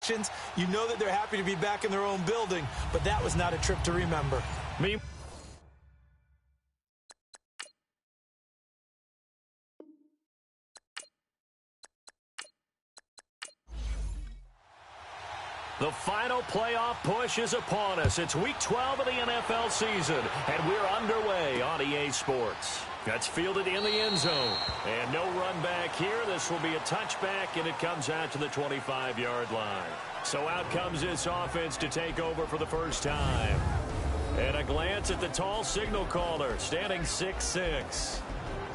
reactions, you know that they're happy to be back in their own building, but that was not a trip to remember. The final playoff push is upon us. It's Week 12 of the NFL season, and we're underway on EA Sports. That's fielded in the end zone. And no run back here. This will be a touchback, and it comes out to the 25-yard line. So out comes this offense to take over for the first time. And a glance at the tall signal caller, standing 6'6".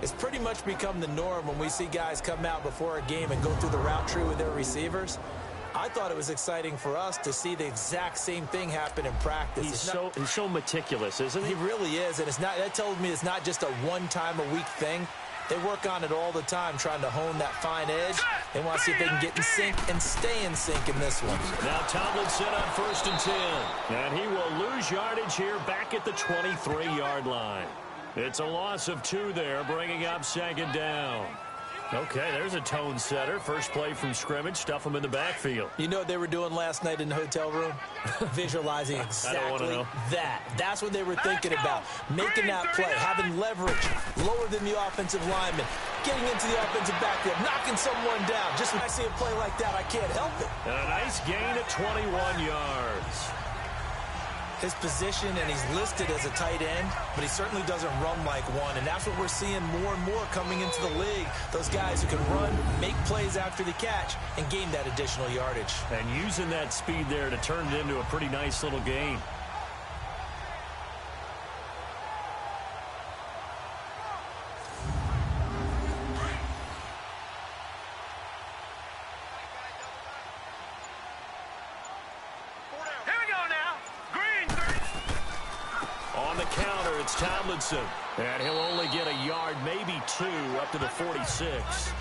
It's pretty much become the norm when we see guys come out before a game and go through the route tree with their receivers. I thought it was exciting for us to see the exact same thing happen in practice. He's so meticulous, isn't he? He really is, and that tells me it's not just a one-time-a-week thing. They work on it all the time, trying to hone that fine edge. They want to see if they can get in sync and stay in sync in this one. Now Tomlinson on 1st and 10. And he will lose yardage here back at the 23-yard line. It's a loss of 2 there, bringing up 2nd down. Okay, there's a tone setter. First play from scrimmage, stuff them in the backfield. You know what they were doing last night in the hotel room? Visualizing exactly that. That's what they were thinking about. Making that play, having leverage, lower than the offensive lineman, getting into the offensive backfield, knocking someone down. Just when I see a play like that, I can't help it. And a nice gain at 21 yards. His position, and he's listed as a tight end, but he certainly doesn't run like one, and that's what we're seeing more and more coming into the league. Those guys who can run, make plays after the catch, and gain that additional yardage. And using that speed there to turn it into a pretty nice little gain. Tomlinson, and he'll only get a yard, maybe 2, up to the 46.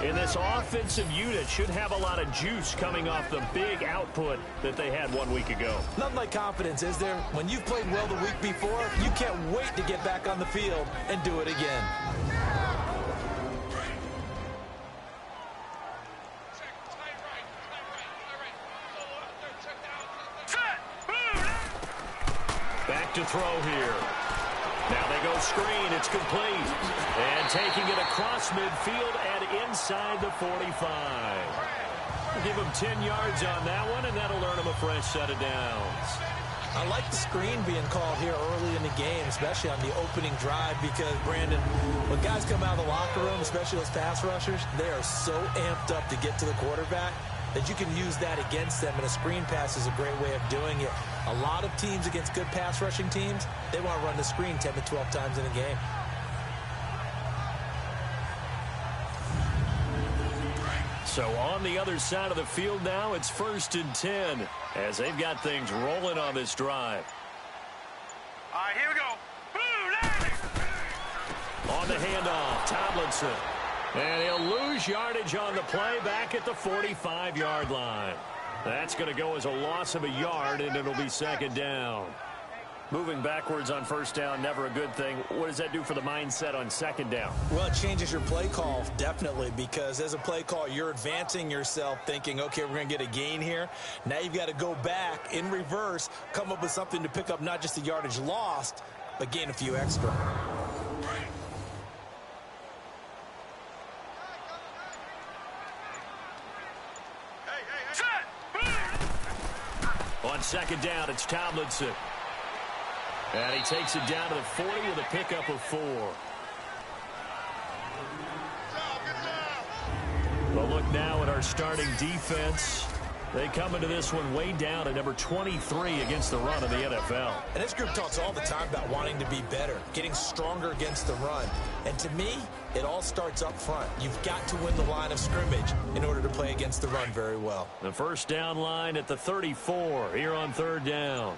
And this offensive unit should have a lot of juice coming off the big output that they had 1 week ago. Nothing like confidence, is there? When you've played well the week before, you can't wait to get back on the field and do it again. To throw here. Now they go screen. It's complete. And taking it across midfield and inside the 45. Give him 10 yards on that one, and that'll earn him a fresh set of downs. I like the screen being called here early in the game, especially on the opening drive, because, Brandon, when guys come out of the locker room, especially those pass rushers, they are so amped up to get to the quarterback that you can use that against them, and a screen pass is a great way of doing it. A lot of teams against good pass rushing teams, they want to run the screen 10 to 12 times in a game. So on the other side of the field now, it's 1st and 10 as they've got things rolling on this drive. All right, here we go. On the handoff, Tomlinson. And he'll lose yardage on the play back at the 45-yard line. That's going to go as a loss of a yard, and it'll be 2nd down. Moving backwards on 1st down, never a good thing. What does that do for the mindset on 2nd down? Well, it changes your play call, definitely, because as a play call, you're advancing yourself thinking, okay, we're going to get a gain here. Now you've got to go back in reverse, come up with something to pick up not just the yardage lost, but gain a few extra. On 2nd down, it's Tomlinson. And he takes it down to the 40 with a pickup of 4. Well, look now at our starting defense. They come into this one way down at number 23 against the run of the NFL. And this group talks all the time about wanting to be better, getting stronger against the run. And to me, it all starts up front. You've got to win the line of scrimmage in order to play against the run very well. The 1st down line at the 34 here on 3rd down.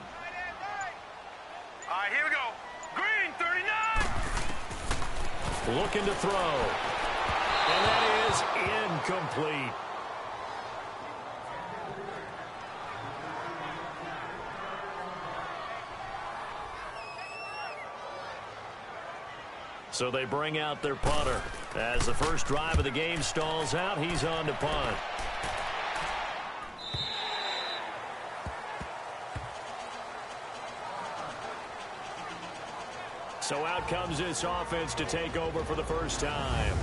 All right, here we go. Green, 39. Looking to throw. And that is incomplete. So they bring out their punter. As the first drive of the game stalls out, he's on to punt. So out comes this offense to take over for the first time.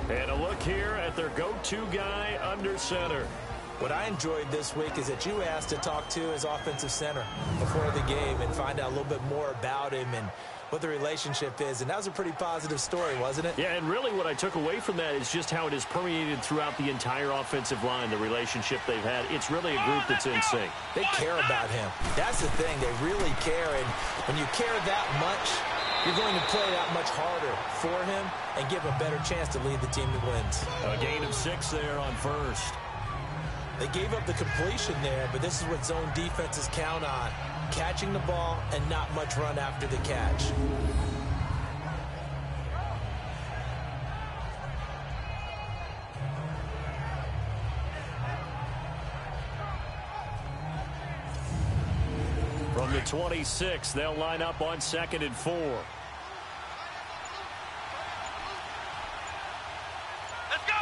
And a look here at their go-to guy under center. What I enjoyed this week is that you asked to talk to his offensive center before the game and find out a little bit more about him and what the relationship is. And that was a pretty positive story, wasn't it? Yeah, and really what I took away from that is just how it is permeated throughout the entire offensive line, the relationship they've had. It's really a group that's in sync. They care about him. That's the thing. They really care. And when you care that much, you're going to play that much harder for him and give him a better chance to lead the team that wins. A gain of 6 there on first. They gave up the completion there, but this is what zone defenses count on. Catching the ball and not much run after the catch. From the 26, they'll line up on 2nd and 4. Let's go.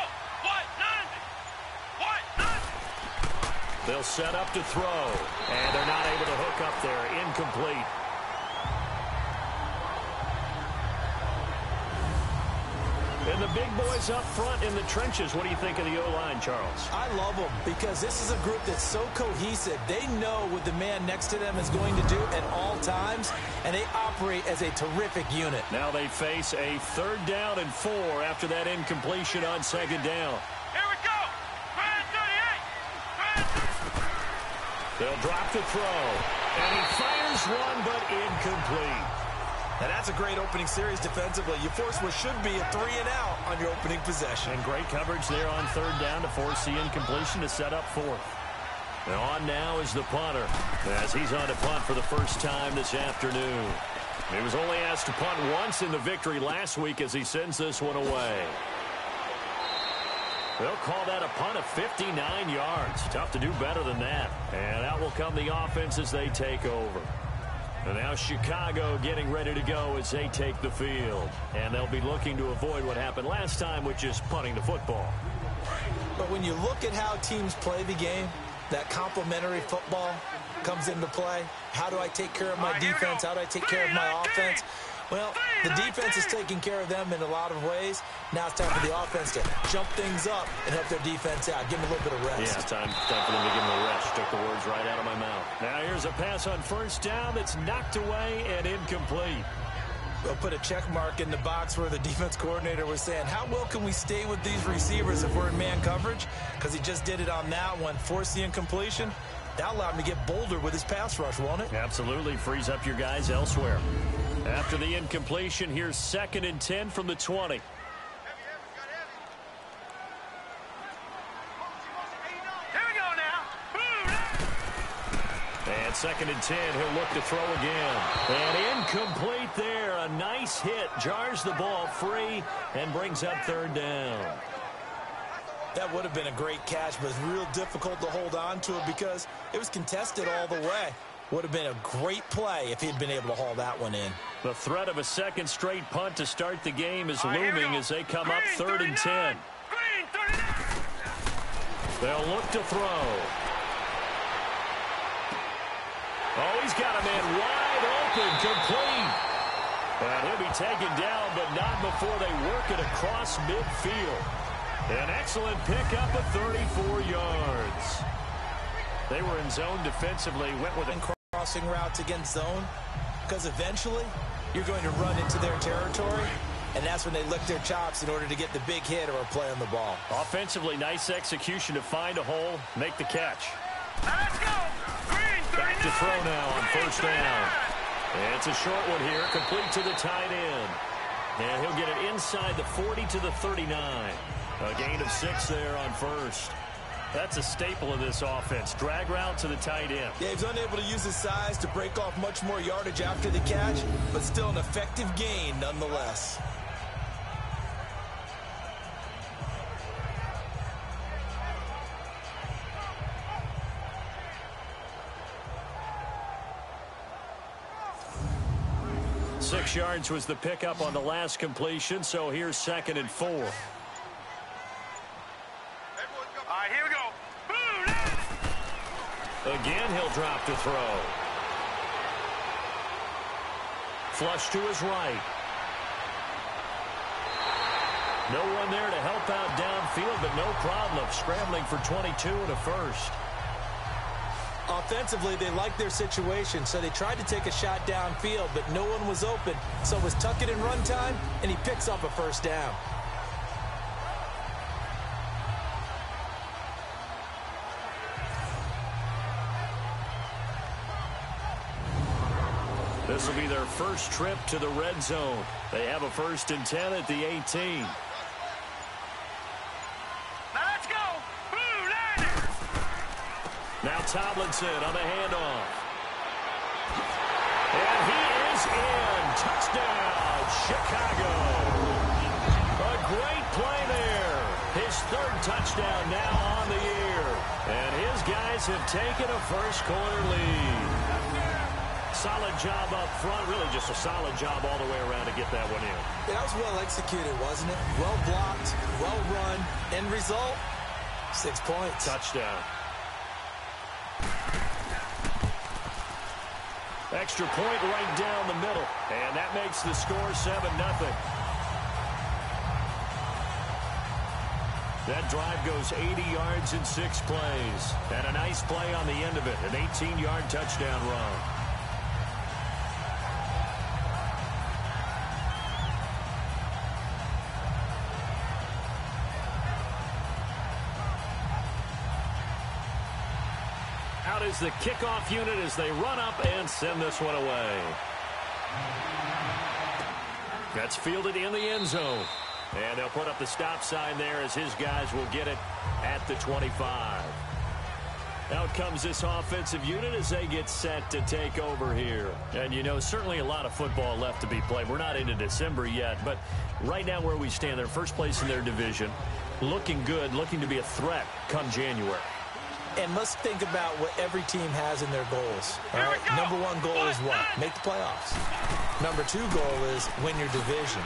They'll set up to throw, and they're not able to hook up there. Incomplete. And the big boys up front in the trenches. What do you think of the O-line, Charles? I love them because this is a group that's so cohesive. They know what the man next to them is going to do at all times, and they operate as a terrific unit. Now they face a 3rd down and 4 after that incompletion on 2nd down. Here we go. They'll drop to throw, and he fires one, but incomplete. Now that's a great opening series defensively. You force what should be a 3 and out on your opening possession. And great coverage there on 3rd down to force the incompletion to set up 4th. And on now is the punter, as he's on to punt for the first time this afternoon. He was only asked to punt once in the victory last week as he sends this one away. They'll call that a punt of 59 yards. Tough to do better than that. And out will come the offense as they take over. And now Chicago getting ready to go as they take the field. And they'll be looking to avoid what happened last time, which is punting the football. But when you look at how teams play the game, that complementary football comes into play. How do I take care of my defense? How do I take care of my offense? Well, the defense is taking care of them in a lot of ways. Now it's time for the offense to jump things up and help their defense out. Give them a little bit of rest. Yeah, time for them to give them a rest. Took the words right out of my mouth. Now here's a pass on 1st down that's knocked away and incomplete. We'll put a check mark in the box where the defense coordinator was saying, how well can we stay with these receivers if we're in man coverage? Because he just did it on that one, forced the incompletion. That allowed him to get bolder with his pass rush, won't it? Absolutely. Frees up your guys elsewhere. After the incompletion, here's 2nd and 10 from the 20. Here we go now. And 2nd and 10, he'll look to throw again. And incomplete there. A nice hit. Jars the ball free and brings up 3rd down. That would have been a great catch, but it's real difficult to hold on to it because it was contested all the way. Would have been a great play if he'd been able to haul that one in. The threat of a 2nd straight punt to start the game is looming as they come up 3rd and 10. They'll look to throw. Oh, he's got a man wide open, complete. And he'll be taken down, but not before they work it across midfield. An excellent pickup of 34 yards. They were in zone defensively, went with a crossing routes against zone, because eventually you're going to run into their territory, and that's when they lick their chops in order to get the big hit or a play on the ball. Offensively, nice execution to find a hole, make the catch. Let's go. Back to throw now on 1st down. And it's a short one here, complete to the tight end. And he'll get it inside the 40 to the 39. A gain of 6 there on 1st. That's a staple of this offense. Drag route to the tight end. Yeah, he's unable to use his size to break off much more yardage after the catch, but still an effective gain nonetheless. 6 yards was the pickup on the last completion, so here's 2nd and 4. All right, here we go. Boom! Again, he'll drop to throw. Flush to his right. No one there to help out downfield, but no problem scrambling for 22 and a first. Offensively, they liked their situation, so they tried to take a shot downfield, but no one was open. So it was tuck it in run time, and he picks up a first down. This will be their first trip to the red zone. They have a 1st and 10 at the 18. Now Tomlinson on the handoff. And he is in. Touchdown, Chicago. A great play there. His 3rd touchdown now on the year. And his guys have taken a first-quarter lead. Solid job up front. Really just a solid job all the way around to get that one in. Yeah, that was well executed, wasn't it? Well blocked, well run. End result, 6 points. Touchdown. Extra point right down the middle. And that makes the score 7-0. That drive goes 80 yards in 6 plays. And a nice play on the end of it. An 18-yard touchdown run. Out is the kickoff unit as they run up and send this one away. That's fielded in the end zone. And they'll put up the stop sign there as his guys will get it at the 25. Out comes this offensive unit as they get set to take over here. And, you know, certainly a lot of football left to be played. We're not into December yet, but right now where we stand, they're first place in their division. Looking good, looking to be a threat come January. And let's think about what every team has in their goals. All right? Number 1 goal is what? Make the playoffs. Number 2 goal is win your division.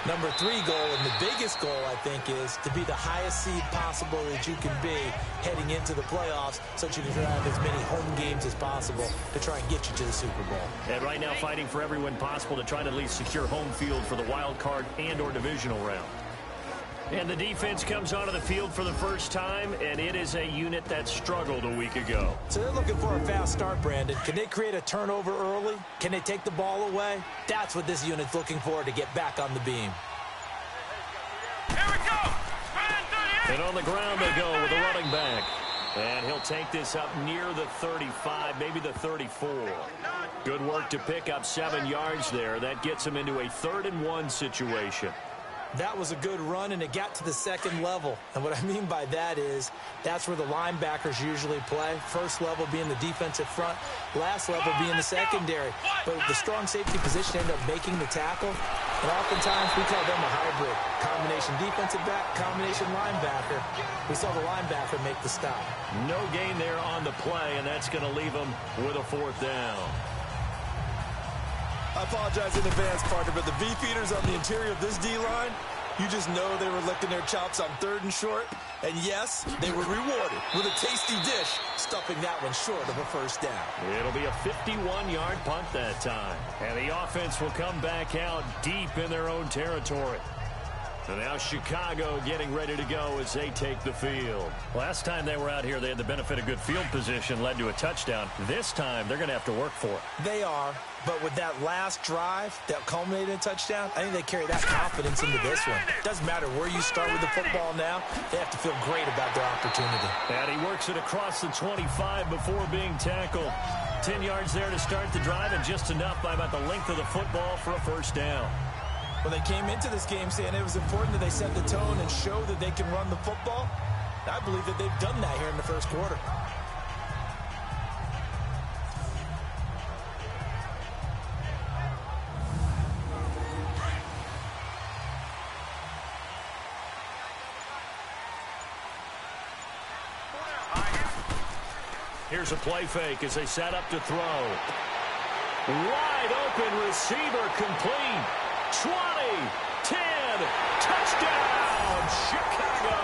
Number 3 goal, and the biggest goal, I think, is to be the highest seed possible that you can be heading into the playoffs so that you can have as many home games as possible to try and get you to the Super Bowl. And right now fighting for every win possible to try to at least secure home field for the wild card and or divisional round. And the defense comes onto the field for the first time, and it is a unit that struggled a week ago. So they're looking for a fast start, Brandon. Can they create a turnover early? Can they take the ball away? That's what this unit's looking for to get back on the beam. Here we go! And on the ground they go with a running back. And he'll take this up near the 35, maybe the 34. Good work to pick up 7 yards there. That gets him into a 3rd and 1 situation. That was a good run, and it got to the 2nd level. And what I mean by that is that's where the linebackers usually play. First level being the defensive front, last level being the secondary. But the strong safety position ended up making the tackle. And oftentimes we call them a hybrid. Combination defensive back, combination linebacker. We saw the linebacker make the stop. No gain there on the play, and that's going to leave them with a 4th down. I apologize in advance, partner, but the beefeaters on the interior of this D-line, you just know they were licking their chops on 3rd and short. And yes, they were rewarded with a tasty dish, stuffing that one short of a first down. It'll be a 51-yard punt that time. And the offense will come back out deep in their own territory. And now Chicago getting ready to go as they take the field. Last time they were out here, they had the benefit of good field position, led to a touchdown. This time, they're going to have to work for it. They are, but with that last drive that culminated in a touchdown, I think they carry that confidence into this one. Doesn't matter where you start with the football now, they have to feel great about their opportunity. And he works it across the 25 before being tackled. 10 yards there to start the drive, and just enough by about the length of the football for a first down. When they came into this game saying it was important that they set the tone and show that they can run the football, I believe that they've done that here in the first quarter. Here's a play fake as they set up to throw. Wide open receiver complete. 20, 10, touchdown, Chicago.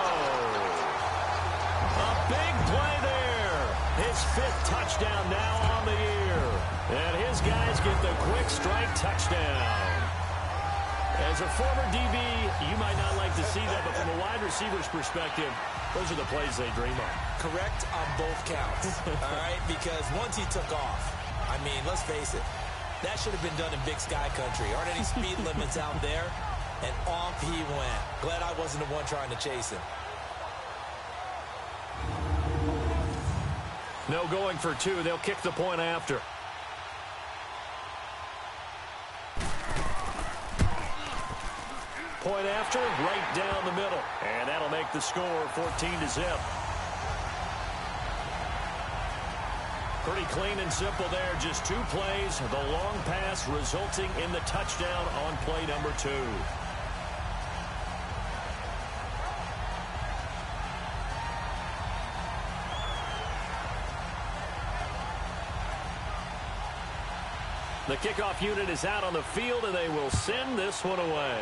A big play there. His 5th touchdown now on the year. And his guys get the quick strike touchdown. As a former DB, you might not like to see that, but from a wide receiver's perspective, those are the plays they dream of. Correct on both counts, all right? Because once he took off, I mean, let's face it, that should have been done in Big Sky country. Aren't any speed limits out there? And off he went. Glad I wasn't the one trying to chase him. No going for 2. They'll kick the point after. Point after, right down the middle. And that'll make the score 14-0. Pretty clean and simple there. Just 2 plays. The long pass resulting in the touchdown on play number 2. The kickoff unit is out on the field, and they will send this one away.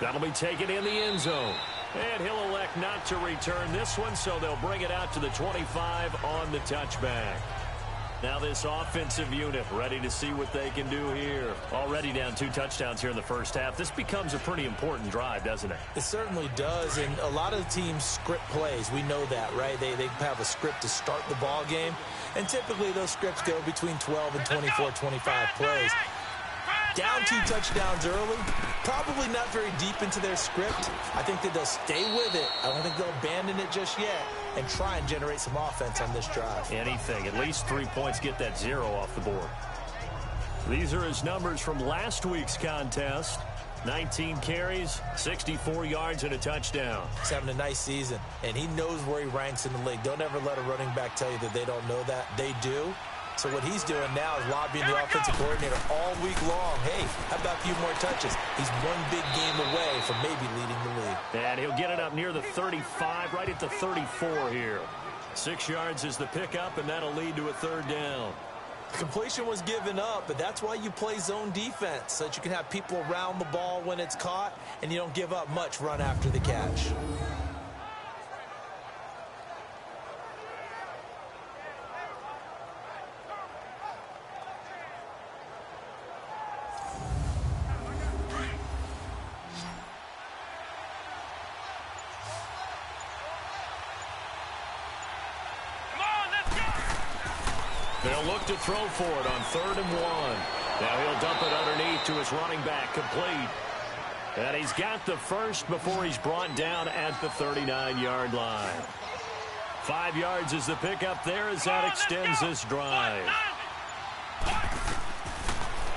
That'll be taken in the end zone. And he'll elect not to return this one, so they'll bring it out to the 25 on the touchback. Now this offensive unit ready to see what they can do here. Already down 2 touchdowns here in the first half. This becomes a pretty important drive, doesn't it? It certainly does, and a lot of teams script plays. We know that, right? They have a script to start the ball game, and typically those scripts go between 12 and 24, 25 plays. Down 2 touchdowns early, probably not very deep into their script. I think that they'll stay with it. I don't think they'll abandon it just yet and try and generate some offense on this drive. Anything. At least 3 points, get that 0 off the board. These are his numbers from last week's contest. 19 carries, 64 yards, and a touchdown. He's having a nice season, and he knows where he ranks in the league. Don't ever let a running back tell you that they don't know that. They do. So what he's doing now is lobbying the offensive coordinator all week long. Hey, how about a few more touches? He's one big game away from maybe leading the league. And he'll get it up near the 35, right at the 34 here. 6 yards is the pickup, and that'll lead to a 3rd down. Completion was given up, but that's why you play zone defense, so that you can have people around the ball when it's caught, and you don't give up much run after the catch. They'll look to throw for it on 3rd and 1. Now he'll dump it underneath to his running back, complete. And he's got the first before he's brought down at the 39-yard line. 5 yards is the pickup there as that extends this drive.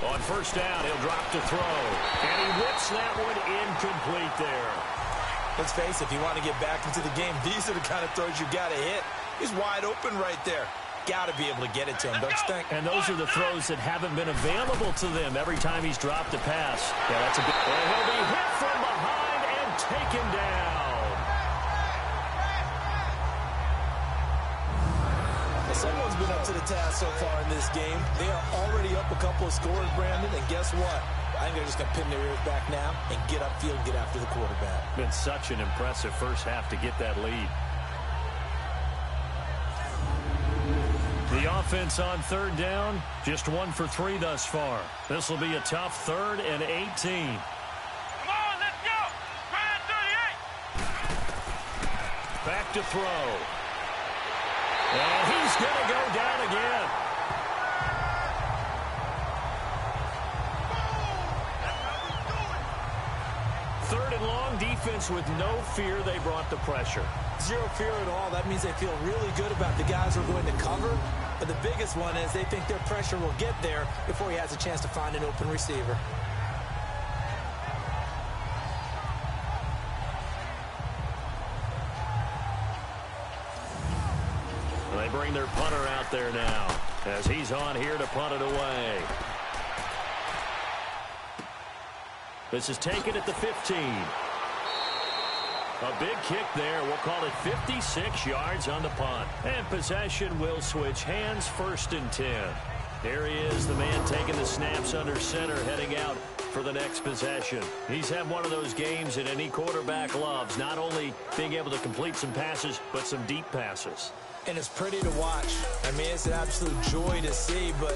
On 1st down, he'll drop to throw. And he whips that one incomplete there. Let's face it, if you want to get back into the game, these are the kind of throws you got to hit. He's wide open right there. Got to be able to get it to him, don't you think? And those are the throws that haven't been available to them every time he's dropped a pass. Yeah, that's a big... And he'll be hit from behind and taken down. Well, someone's been up to the task so far in this game. They are already up a couple of scores, Brandon, and guess what? I think they're just going to pin their ears back now and get upfield and get after the quarterback. Been such an impressive first half to get that lead. The offense on 3rd down, just 1 for 3 thus far. This will be a tough 3rd and 18. Come on, let's go! Ryan 38! Back to throw. And he's going to go down again. Third and long, defense with no fear. They brought the pressure. Zero fear at all. That means they feel really good about the guys who are going to cover. But the biggest one is they think their pressure will get there before he has a chance to find an open receiver. They bring their punter out there now as he's on here to punt it away. This is taken at the 15. A big kick there. We'll call it 56 yards on the punt. And possession will switch hands, 1st and 10. Here he is, the man taking the snaps under center, heading out for the next possession. He's had one of those games that any quarterback loves, not only being able to complete some passes, but some deep passes. And it's pretty to watch. I mean, it's an absolute joy to see, but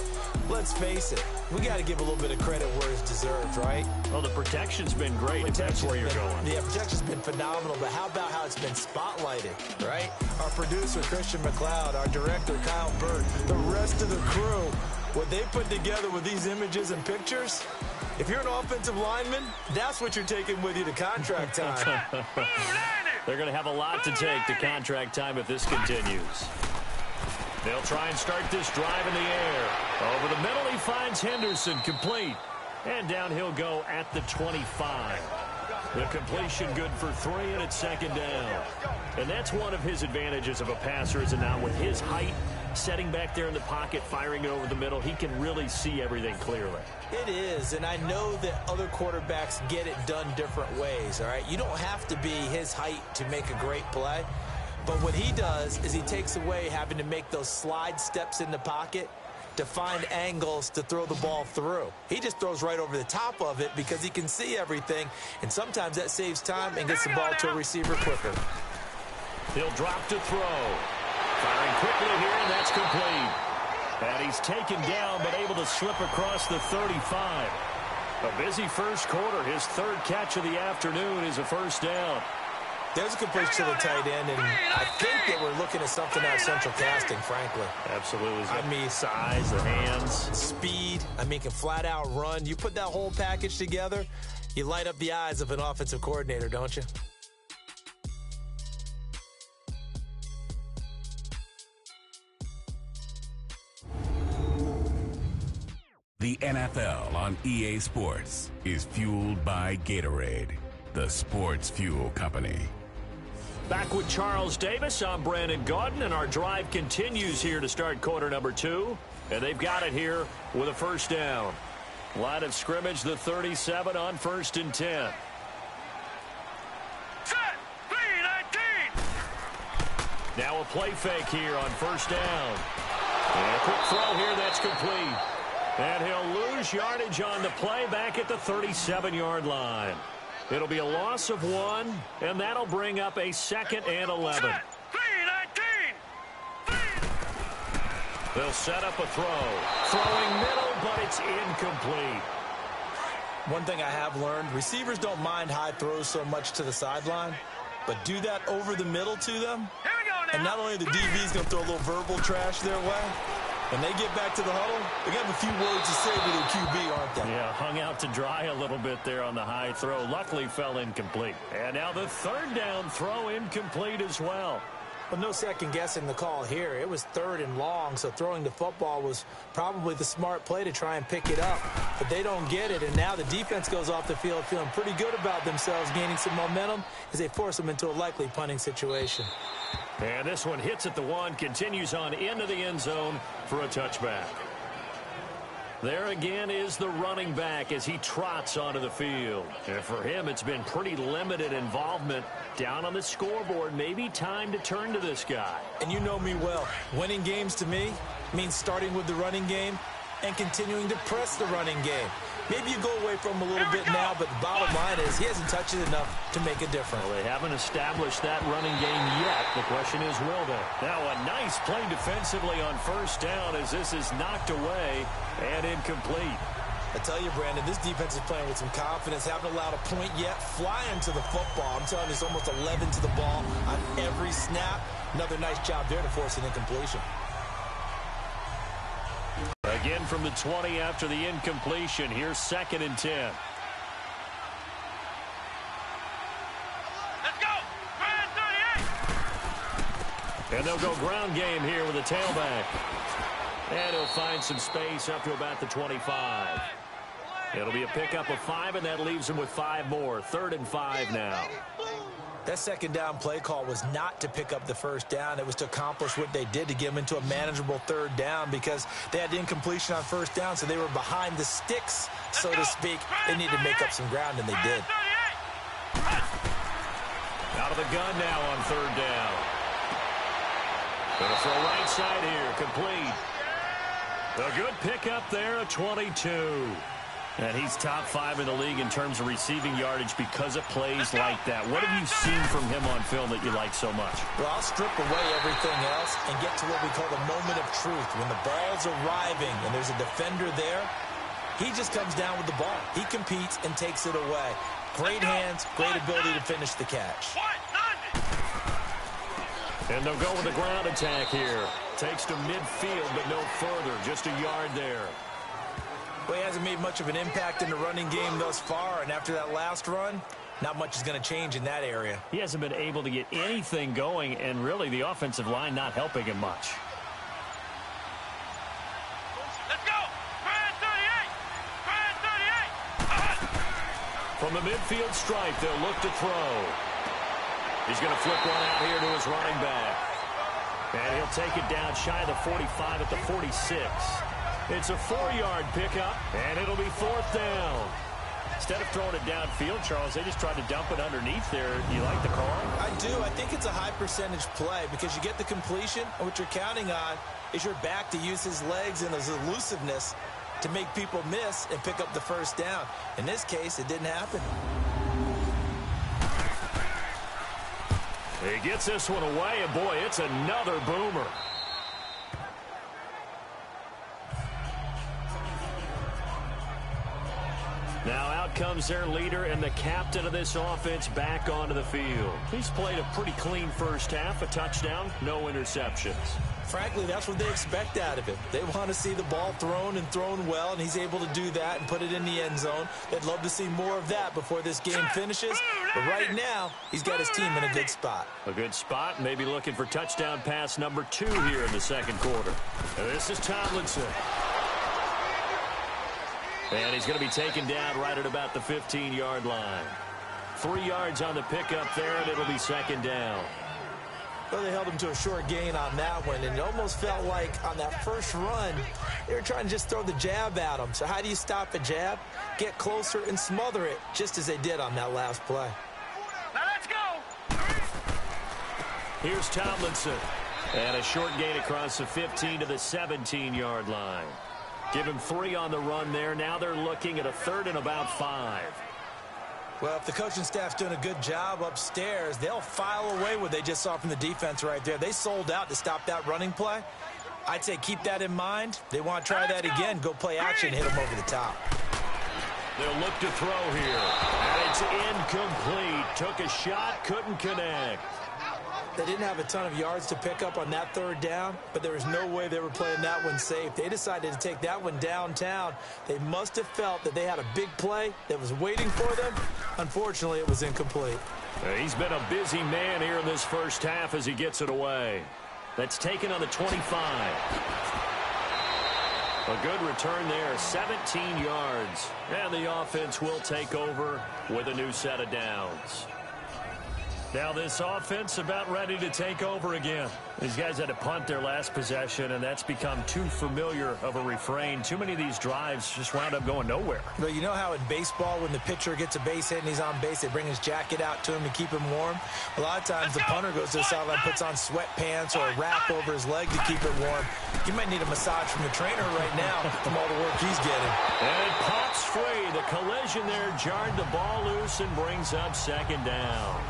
let's face it, we got to give a little bit of credit where it's deserved, right? Well, the protection's been great, if that's where you're going. Yeah, protection's been phenomenal, but how about how it's been spotlighted, right? Our producer, Christian McLeod, our director, Kyle Burt, the rest of the crew, what they put together with these images and pictures, if you're an offensive lineman, that's what you're taking with you to contract time. They're going to have a lot to take to contract time if this continues. They'll try and start this drive in the air. Over the middle, he finds Henderson, complete. And down he'll go at the 25. The completion good for 3, and it's 2nd down. And that's one of his advantages of a passer, is now with his height, setting back there in the pocket, firing it over the middle, he can really see everything clearly. It is, and I know that other quarterbacks get it done different ways, all right? You don't have to be his height to make a great play, but what he does is he takes away having to make those slide steps in the pocket to find angles to throw the ball through. He just throws right over the top of it because he can see everything, and sometimes that saves time and gets the ball to a receiver quicker. He'll drop to throw. Firing quickly here, and that's complete. And he's taken down, but able to slip across the 35. A busy first quarter. His 3rd catch of the afternoon is a 1st down. There's a completion to the tight end, and I think that we're looking at something out of central casting, frankly. Absolutely. I mean, size, the hands. Speed. I mean, can flat out run. You put that whole package together, you light up the eyes of an offensive coordinator, don't you? The NFL on EA Sports is fueled by Gatorade, the sports fuel company. Back with Charles Davis, I'm Brandon Gaudin, and our drive continues here to start quarter number 2. And they've got it here with a 1st down. Line of scrimmage, the 37 on 1st and 10. Set, 3-19. Now a play fake here on 1st down. And a quick throw here, that's complete. And he'll lose yardage on the play back at the 37-yard line. It'll be a loss of 1, and that'll bring up a 2nd and 11. 3-19. They'll set up a throw. Throwing middle, but it's incomplete. One thing I have learned, receivers don't mind high throws so much to the sideline, but do that over the middle to them. Here we go now. And not only the DB's going to throw a little verbal trash their way, when they get back to the huddle, they got a few words to say to their QB, aren't they? Yeah, hung out to dry a little bit there on the high throw. Luckily fell incomplete. And now the 3rd down throw incomplete as well. But no second guessing the call here. It was 3rd and long, so throwing the football was probably the smart play to try and pick it up. But they don't get it, and now the defense goes off the field feeling pretty good about themselves, gaining some momentum as they force them into a likely punting situation. And this one hits at the 1, continues on into the end zone for a touchback. There again is the running back as he trots onto the field. And for him, it's been pretty limited involvement down on the scoreboard. Maybe time to turn to this guy. And you know me well. Winning games to me means starting with the running game and continuing to press the running game. Maybe you go away from him a little bit now, but the bottom line is he hasn't touched it enough to make a difference. Well, they haven't established that running game yet. The question is, will they? Now a nice play defensively on 1st down as this is knocked away and incomplete. I tell you, Brandon, this defense is playing with some confidence. Haven't allowed a point yet. Flying to the football. I'm telling you, it's almost 11 to the ball on every snap. Another nice job there to force an incompletion. Again from the 20 after the incompletion. Here's 2nd and 10. Let's go. 38. And they'll go ground game here with a tailback. And he'll find some space up to about the 25. It'll be a pickup of 5, and that leaves him with 5 more. 3rd and 5 now. That 2nd down play call was not to pick up the 1st down. It was to accomplish what they did, to get them into a manageable 3rd down, because they had the incompletion on 1st down, so they were behind the sticks, so to speak. They needed to make up some ground, and they did. Out of the gun now on third down. Gonna throw right side here, complete. A good pickup there, a 22. And he's top 5 in the league in terms of receiving yardage because of plays like that. What have you seen from him on film that you like so much? Well, I'll strip away everything else and get to what we call the moment of truth. When the ball's arriving and there's a defender there, he just comes down with the ball. He competes and takes it away. Great hands, great ability to finish the catch. And they'll go with the ground attack here. Takes to midfield, but no further. Just a yard there. Well, he hasn't made much of an impact in the running game thus far, and after that last run, not much is going to change in that area. He hasn't been able to get anything going, and really the offensive line not helping him much. Let's go! 38! 38! From the midfield stripe, they'll look to throw. He's going to flip one out here to his running back. And he'll take it down shy of the 45 at the 46. It's a 4-yard pickup, and it'll be 4th down. Instead of throwing it downfield, Charles, they just tried to dump it underneath there. Do you like the call? I do. I think it's a high-percentage play because you get the completion, and what you're counting on is your back to use his legs and his elusiveness to make people miss and pick up the first down. In this case, it didn't happen. He gets this one away, and boy, it's another boomer. Now out comes their leader and the captain of this offense back onto the field. He's played a pretty clean first half, a touchdown, no interceptions. Frankly, that's what they expect out of him. They want to see the ball thrown and thrown well, and he's able to do that and put it in the end zone. They'd love to see more of that before this game finishes. But right now, he's got his team in a good spot. A good spot, maybe looking for touchdown pass number 2 here in the second quarter. And this is Tomlinson. And he's going to be taken down right at about the 15-yard line. 3 yards on the pickup there, and it'll be second down. Well, they held him to a short gain on that one, and it almost felt like on that first run, they were trying to just throw the jab at him. So how do you stop a jab? Get closer and smother it, just as they did on that last play. Now let's go! Here's Tomlinson. And a short gain across the 15 to the 17-yard line. Give him 3 on the run there. Now they're looking at a 3rd and about 5. Well, if the coaching staff's doing a good job upstairs, they'll file away what they just saw from the defense right there. They sold out to stop that running play. I'd say keep that in mind. They want to try that again. Go play action, hit them over the top. They'll look to throw here. And it's incomplete. Took a shot, couldn't connect. They didn't have a ton of yards to pick up on that 3rd down, but there was no way they were playing that one safe. They decided to take that one downtown. They must have felt that they had a big play that was waiting for them. Unfortunately, it was incomplete. He's been a busy man here in this first half as he gets it away. That's taken on the 25. A good return there, 17 yards. And the offense will take over with a new set of downs. Now this offense about ready to take over again. These guys had to punt their last possession, and that's become too familiar of a refrain. Too many of these drives just wound up going nowhere. Well, you know how in baseball when the pitcher gets a base hit and he's on base, they bring his jacket out to him to keep him warm? A lot of times the punter goes to the sideline, puts on sweatpants or a wrap over his leg to keep it warm. You might need a massage from the trainer right now from all the work he's getting. And it pops free. The collision there jarred the ball loose and brings up second down.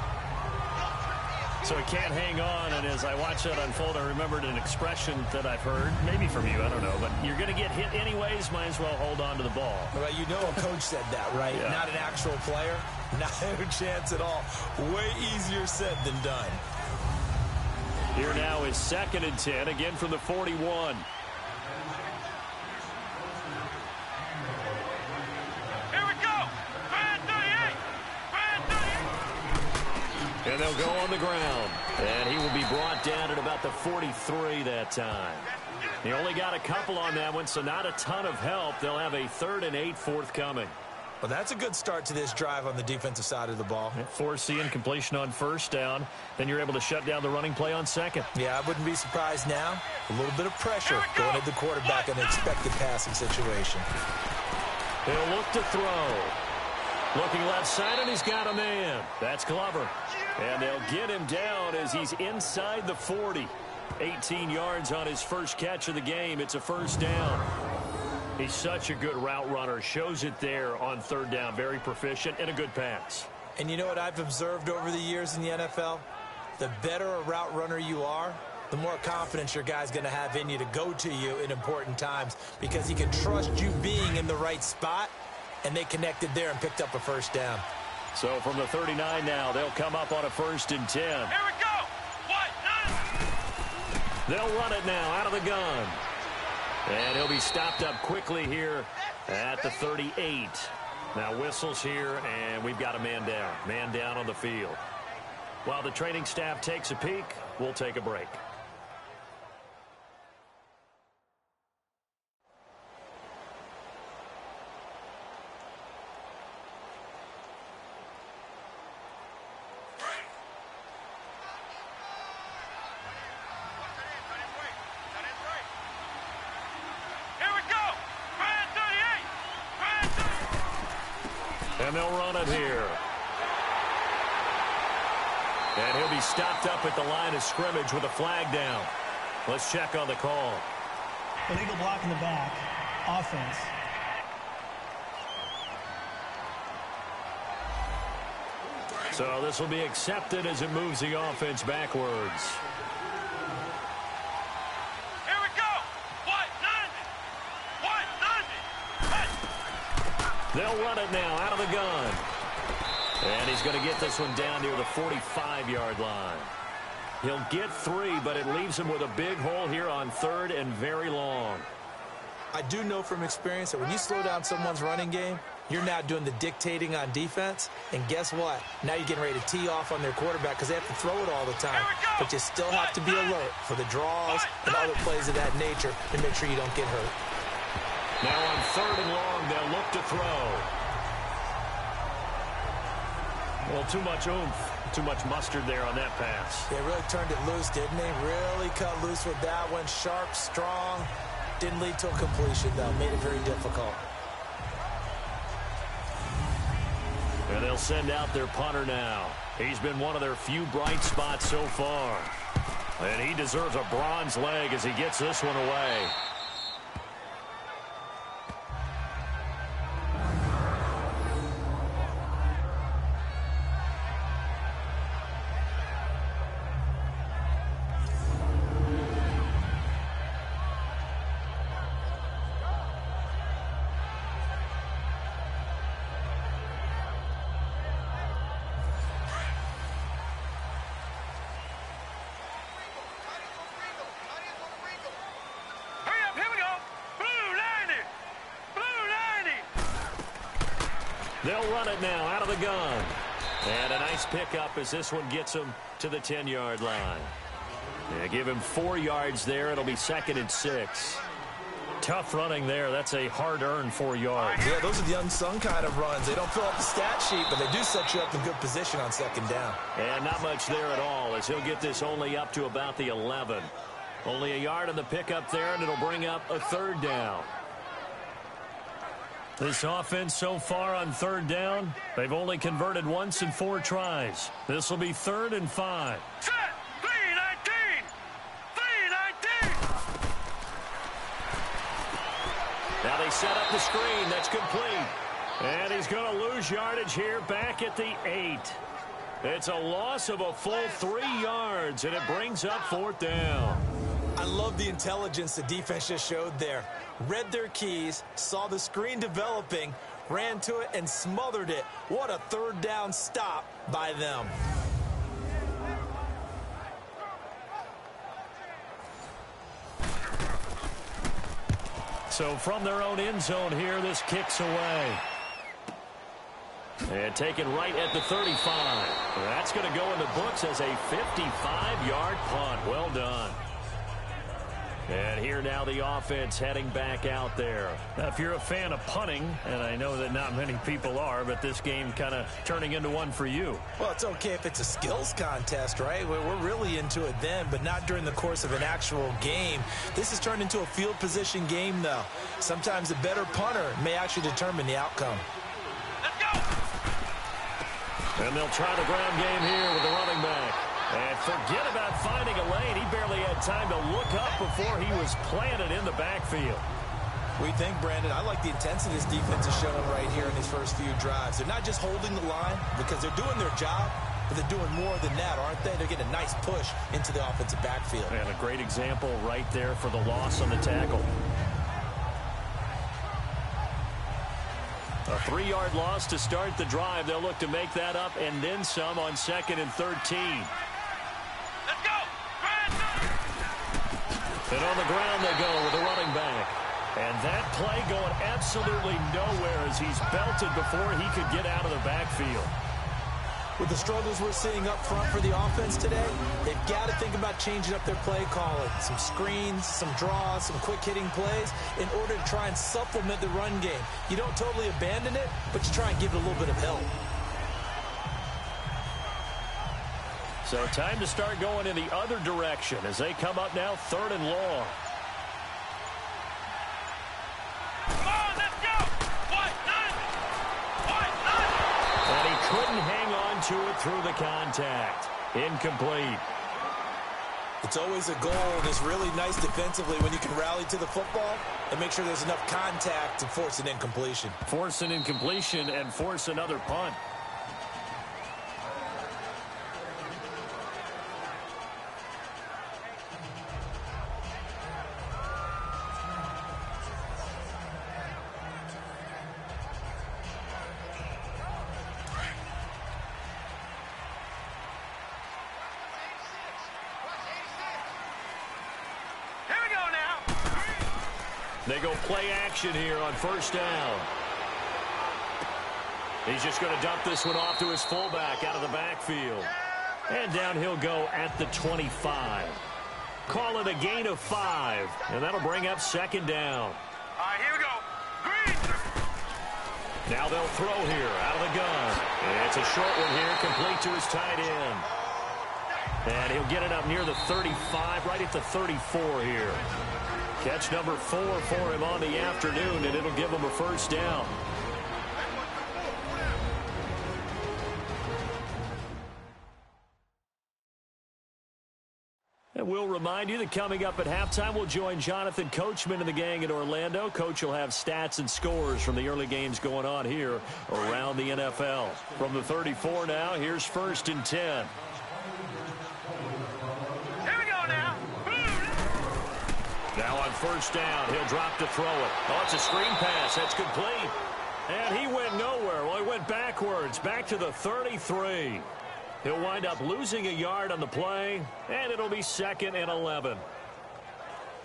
So he can't hang on, and as I watch that unfold, I remembered an expression that I've heard, maybe from you, I don't know, but you're going to get hit anyways, might as well hold on to the ball. Well, you know a coach said that, right? Yeah. Not an actual player. Not a chance at all. Way easier said than done. Here now is 2nd and 10, again from the 41. And they'll go on the ground. And he will be brought down at about the 43 that time. He only got a couple on that one, so not a ton of help. They'll have a 3rd and 8 forthcoming. Well, that's a good start to this drive on the defensive side of the ball. Foreseeing completion on 1st down. Then you're able to shut down the running play on 2nd. Yeah, I wouldn't be surprised now. A little bit of pressure going at the quarterback in an expected passing situation. They'll look to throw. Looking left side, and he's got a man. That's Glover. And they'll get him down as he's inside the 40. 18 yards on his first catch of the game. It's a first down. He's such a good route runner. Shows it there on third down. Very proficient and a good pass. And you know what I've observed over the years in the NFL? The better a route runner you are, the more confidence your guy's going to have in you to go to you in important times, because he can trust you being in the right spot, and they connected there and picked up a first down. So from the 39 now, they'll come up on a 1st and 10. Here we go. What? They'll run it now out of the gun. And he'll be stopped up quickly here at the 38. Now whistles here, and we've got a man down. Man down on the field. While the training staff takes a peek, we'll take a break. And they'll run it here. And he'll be stopped up at the line of scrimmage with a flag down. Let's check on the call. Illegal block in the back. Offense. So this will be accepted as it moves the offense backwards. Here we go. What? They'll run it now out of the gun. And he's going to get this one down near the 45-yard line. He'll get 3, but it leaves him with a big hole here on 3rd and very long. I do know from experience that when you slow down someone's running game, you're now doing the dictating on defense. And guess what? Now you're getting ready to tee off on their quarterback because they have to throw it all the time. But you still have to be alert for the draws and other plays of that nature to make sure you don't get hurt. Now on 3rd and long, they'll look to throw. Well, too much oomph, too much mustard there on that pass. They really turned it loose, didn't they? Really cut loose with that one. Sharp, strong. Didn't lead to a completion, though. Made it very difficult. And they'll send out their punter now. He's been one of their few bright spots so far. And he deserves a bronze leg as he gets this one away. They'll run it now out of the gun. And a nice pickup as this one gets him to the 10-yard line. Yeah, give him 4 yards there. It'll be 2nd and 6. Tough running there. That's a hard-earned 4 yards. Yeah, those are the unsung kind of runs. They don't fill up the stat sheet, but they do set you up in good position on 2nd down. And not much there at all as he'll get this only up to about the 11. Only a yard on the pickup there, and it'll bring up a 3rd down. This offense so far on 3rd down, they've only converted once in 4 tries. This will be 3rd and 5. Set. 3-19. 3-19. Now they set up the screen. That's complete. And he's going to lose yardage here back at the 8. It's a loss of a full 3 yards, and it brings up 4th down. I love the intelligence the defense just showed there. Read their keys, saw the screen developing, ran to it, and smothered it. What a 3rd down stop by them. So from their own end zone here, this kicks away. And taken right at the 35. That's going to go in the books as a 55-yard punt. Well done. And here now the offense heading back out there. Now, if you're a fan of punting, and I know that not many people are, but this game kind of turning into one for you. Well, it's okay if it's a skills contest, right? We're really into it then, but not during the course of an actual game. This has turned into a field position game, though. Sometimes a better punter may actually determine the outcome. Let's go. And they'll try the ground game here with the running back. And forget about finding a lane. He barely had time to look up before he was planted in the backfield. We think, Brandon, I like the intensity this defense is showing right here in these first few drives. They're not just holding the line because they're doing their job, but they're doing more than that, aren't they? They're getting a nice push into the offensive backfield. And a great example right there for the loss on the tackle. A 3-yard loss to start the drive. They'll look to make that up and then some on 2nd and 13. Let's go! And on the ground they go with the running back. And that play going absolutely nowhere as he's belted before he could get out of the backfield. With the struggles we're seeing up front for the offense today, they've got to think about changing up their play calling. Some screens, some draws, some quick-hitting plays in order to try and supplement the run game. You don't totally abandon it, but you try and give it a little bit of help. So time to start going in the other direction as they come up now 3rd and long. And he couldn't hang on to it through the contact. Incomplete. It's always a goal, and it's really nice defensively when you can rally to the football and make sure there's enough contact to force an incompletion. Force an incompletion and force another punt. They go play action here on 1st down. He's just going to dump this one off to his fullback out of the backfield. And down he'll go at the 25. Call it a gain of 5. And that'll bring up 2nd down. All right, here we go. Green. Now they'll throw here out of the gun. And it's a short one here, complete to his tight end. And he'll get it up near the 35, right at the 34 here. Catch number 4 for him on the afternoon, and it'll give him a 1st down. And we'll remind you that coming up at halftime, we'll join Jonathan Coachman and the gang in Orlando. Coach will have stats and scores from the early games going on here around the NFL. From the 34 now, here's 1st and 10. Now on 1st down, he'll drop to throw it. Oh, it's a screen pass. That's complete. And he went nowhere. Well, he went backwards, back to the 33. He'll wind up losing a yard on the play, and it'll be 2nd and 11.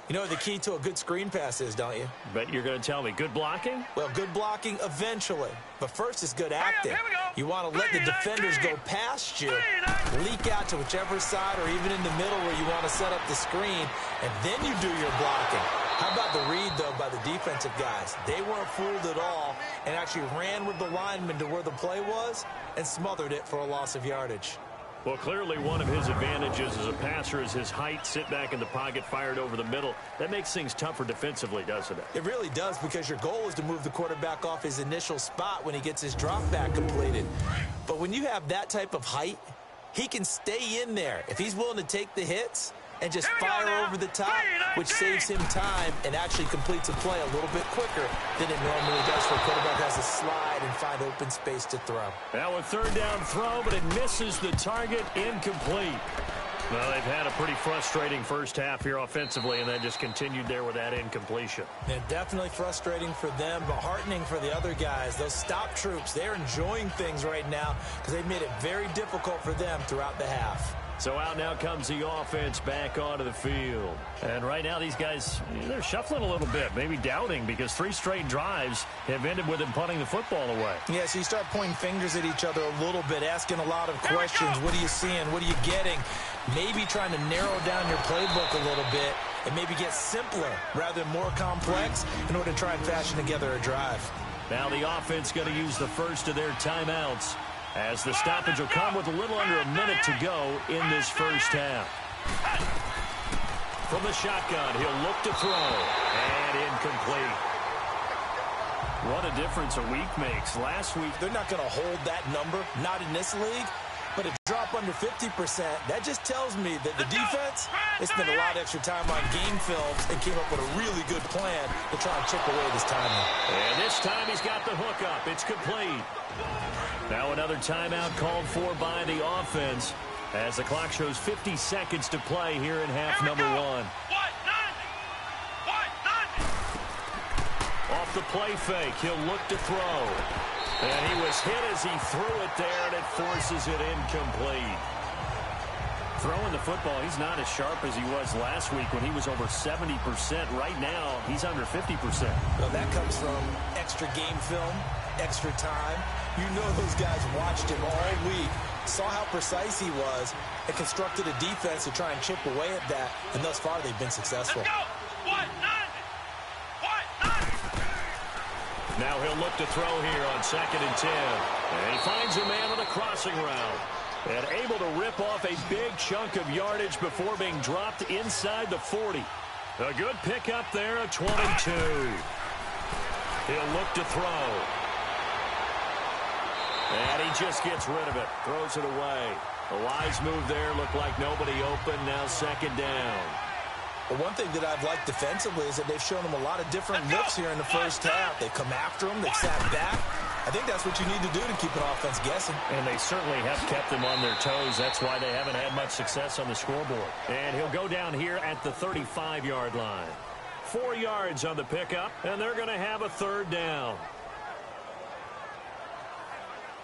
You know what the key to a good screen pass is, don't you? Bet you're going to tell me. Good blocking? Well, good blocking eventually. But first is good acting. You want to let the defenders go past you, leak out to whichever side or even in the middle where you want to set up the screen, and then you do your blocking. How about the read, though, by the defensive guys? They weren't fooled at all and actually ran with the lineman to where the play was and smothered it for a loss of yardage. Well, clearly one of his advantages as a passer is his height, sit back in the pocket, fired over the middle. That makes things tougher defensively, doesn't it? It really does, because your goal is to move the quarterback off his initial spot when he gets his drop back completed. But when you have that type of height, he can stay in there. If he's willing to take the hits and just fire over the top, which saves him time and actually completes a play a little bit quicker than it normally does for a quarterback has to slide and find open space to throw. Now a 3rd down throw, but it misses the target, incomplete. Well, they've had a pretty frustrating first half here offensively, and then just continued there with that incompletion. Yeah, definitely frustrating for them, but heartening for the other guys. Those stop troops, they're enjoying things right now because they've made it very difficult for them throughout the half. So out now comes the offense back onto the field. And right now these guys, they're shuffling a little bit, maybe doubting, because 3 straight drives have ended with them punting the football away. Yeah, so you start pointing fingers at each other a little bit, asking a lot of questions. What are you seeing? What are you getting? Maybe trying to narrow down your playbook a little bit and maybe get simpler rather than more complex in order to try and fashion together a drive. Now the offense going to use the first of their timeouts, as the stoppage will come with a little under a minute to go in this first half. From the shotgun, he'll look to throw, and incomplete. What a difference a week makes. Last week, they're not going to hold that number, not in this league. But a drop under 50%, that just tells me that the defense, they spent a lot of extra time on game films and came up with a really good plan to try and chip away this timing. And this time he's got the hook up. It's complete. Now another timeout called for by the offense as the clock shows 50 seconds to play here in half number 1. Off the play fake, he'll look to throw. And he was hit as he threw it there, and it forces it incomplete. Throwing the football, he's not as sharp as he was last week when he was over 70%. Right now, he's under 50%. Well, that comes from extra game film, extra time. You know those guys watched him all week, saw how precise he was, and constructed a defense to try and chip away at that. And thus far, they've been successful. Let's go. Now he'll look to throw here on 2nd and 10. And he finds a man on the crossing route. And able to rip off a big chunk of yardage before being dropped inside the 40. A good pickup there at 22. He'll look to throw. And he just gets rid of it. Throws it away. A wise move there. Looked like nobody open. Now 2nd down. Well, one thing that I've liked defensively is that they've shown them a lot of different looks here in the first half. They've come after them. They've sat back. I think that's what you need to do to keep an offense guessing. And they certainly have kept them on their toes. That's why they haven't had much success on the scoreboard. And he'll go down here at the 35-yard line. 4 yards on the pickup, and they're going to have a 3rd down.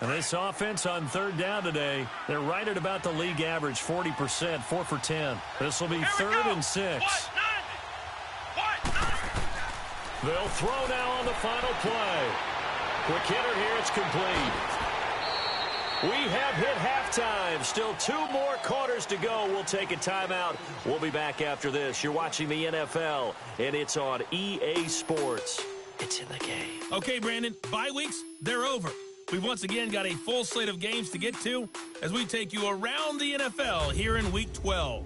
And this offense on 3rd down today, they're right at about the league average, 40%, 4 for 10. This will be 3rd and 6. They'll throw now on the final play. Quick hitter here, it's complete. We have hit halftime. Still 2 more quarters to go. We'll take a timeout. We'll be back after this. You're watching the NFL, and it's on EA Sports. It's in the game. Okay, Brandon, bye weeks, they're over. We've once again got a full slate of games to get to as we take you around the NFL here in Week 12.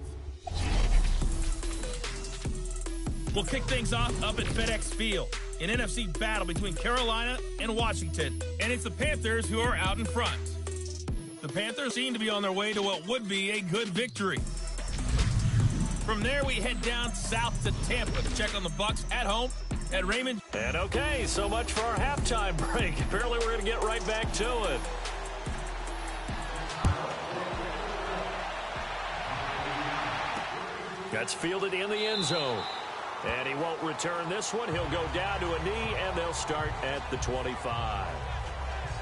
We'll kick things off up at FedEx Field, an NFC battle between Carolina and Washington, and it's the Panthers who are out in front. The Panthers seem to be on their way to what would be a good victory. From there, we head down south to Tampa to check on the Bucs at home at Raymond. And okay, so much for our halftime break. Apparently, we're going to get right back to it. That's fielded in the end zone. And he won't return this one. He'll go down to a knee, and they'll start at the 25.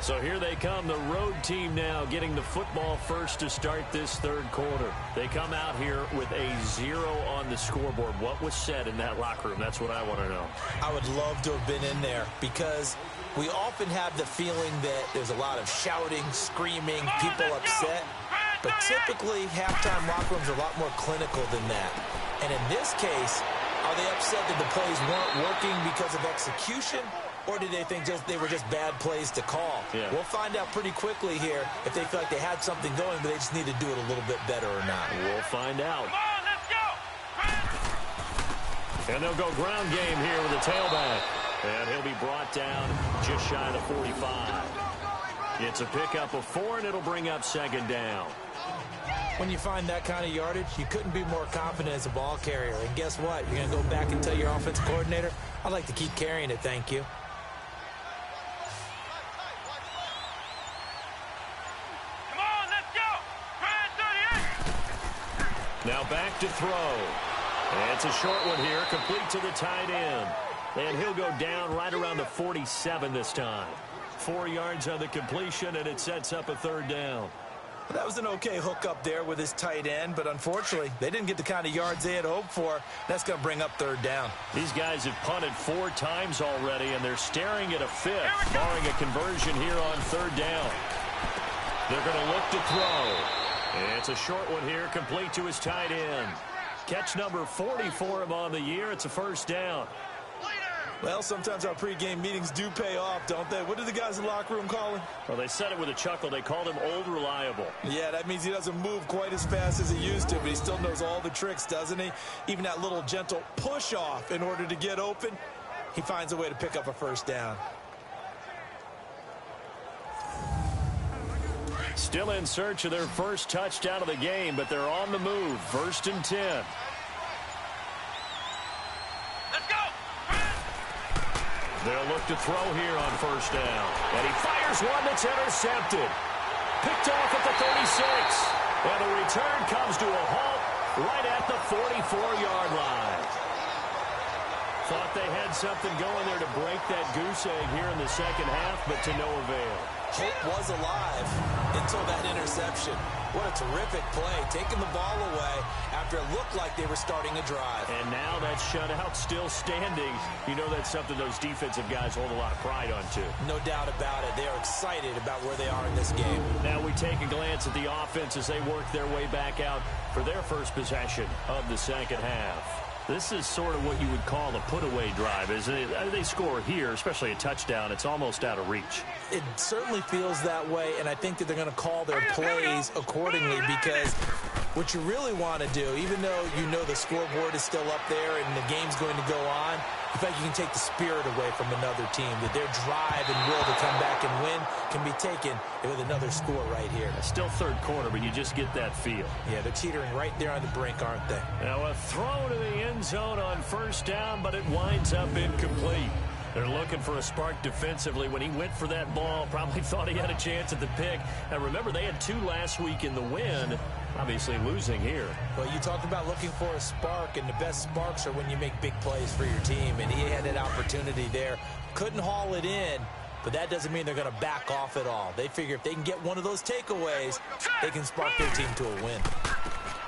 So here they come, the road team now getting the football first to start this 3rd quarter. They come out here with a 0 on the scoreboard. What was said in that locker room? That's what I want to know. I would love to have been in there because we often have the feeling that there's a lot of shouting, screaming, people upset. But typically, halftime locker rooms are a lot more clinical than that. And in this case, are they upset that the plays weren't working because of execution? Or did they think they were just bad plays to call? Yeah. We'll find out pretty quickly here if they feel like they had something going, but they just need to do it a little bit better or not. We'll find out. Come on, let's go. And they'll go ground game here with the tailback. And he'll be brought down just shy of the 45. It's a pickup of 4, and it'll bring up 2nd down. When you find that kind of yardage, you couldn't be more confident as a ball carrier. And guess what? You're going to go back and tell your offensive coordinator, I'd like to keep carrying it, thank you. Come on, let's go. Try 38. Now back to throw. And it's a short one here, complete to the tight end. And he'll go down right around the 47 this time. 4 yards on the completion, and it sets up a 3rd down. That was an okay hook up there with his tight end, but unfortunately, they didn't get the kind of yards they had hoped for. That's going to bring up 3rd down. These guys have punted 4 times already, and they're staring at a 5th, barring a conversion here on 3rd down. They're going to look to throw. And it's a short one here, complete to his tight end. Catch number 40 for him on the year. It's a 1st down. Well, sometimes our pregame meetings do pay off, don't they? What did the guys in the locker room call him? Well, they said it with a chuckle. They called him Old Reliable. Yeah, that means he doesn't move quite as fast as he used to, but he still knows all the tricks, doesn't he? Even that little gentle push-off in order to get open, he finds a way to pick up a 1st down. Still in search of their first touchdown of the game, but they're on the move. 1st and 10. Let's go! They'll look to throw here on 1st down. And he fires one that's intercepted. Picked off at the 36. And the return comes to a halt right at the 44-yard line. Thought they had something going there to break that goose egg here in the second half, but to no avail. Hope was alive until that interception. What a terrific play, taking the ball away after it looked like they were starting a drive. And now that shutout still standing. You know that's something those defensive guys hold a lot of pride on, too. No doubt about it. They are excited about where they are in this game. Now we take a glance at the offense as they work their way back out for their first possession of the second half. This is sort of what you would call a put-away drive, isn't it? They score here, especially a touchdown. It's almost out of reach. It certainly feels that way, and I think that they're going to call their plays accordingly, because what you really want to do, even though you know the scoreboard is still up there and the game's going to go on, in fact, you can take the spirit away from another team, that their drive and will to come back and win can be taken with another score right here. It's still third quarter, but you just get that feel. Yeah, they're teetering right there on the brink, aren't they? Now a throw to the end zone on 1st down, but it winds up incomplete. They're looking for a spark defensively. When he went for that ball, probably thought he had a chance at the pick. Now remember, they had 2 last week in the win. Obviously losing here. Well, you talked about looking for a spark, and the best sparks are when you make big plays for your team, and he had that opportunity there. Couldn't haul it in, but that doesn't mean they're going to back off at all. They figure if they can get one of those takeaways, they can spark their team to a win.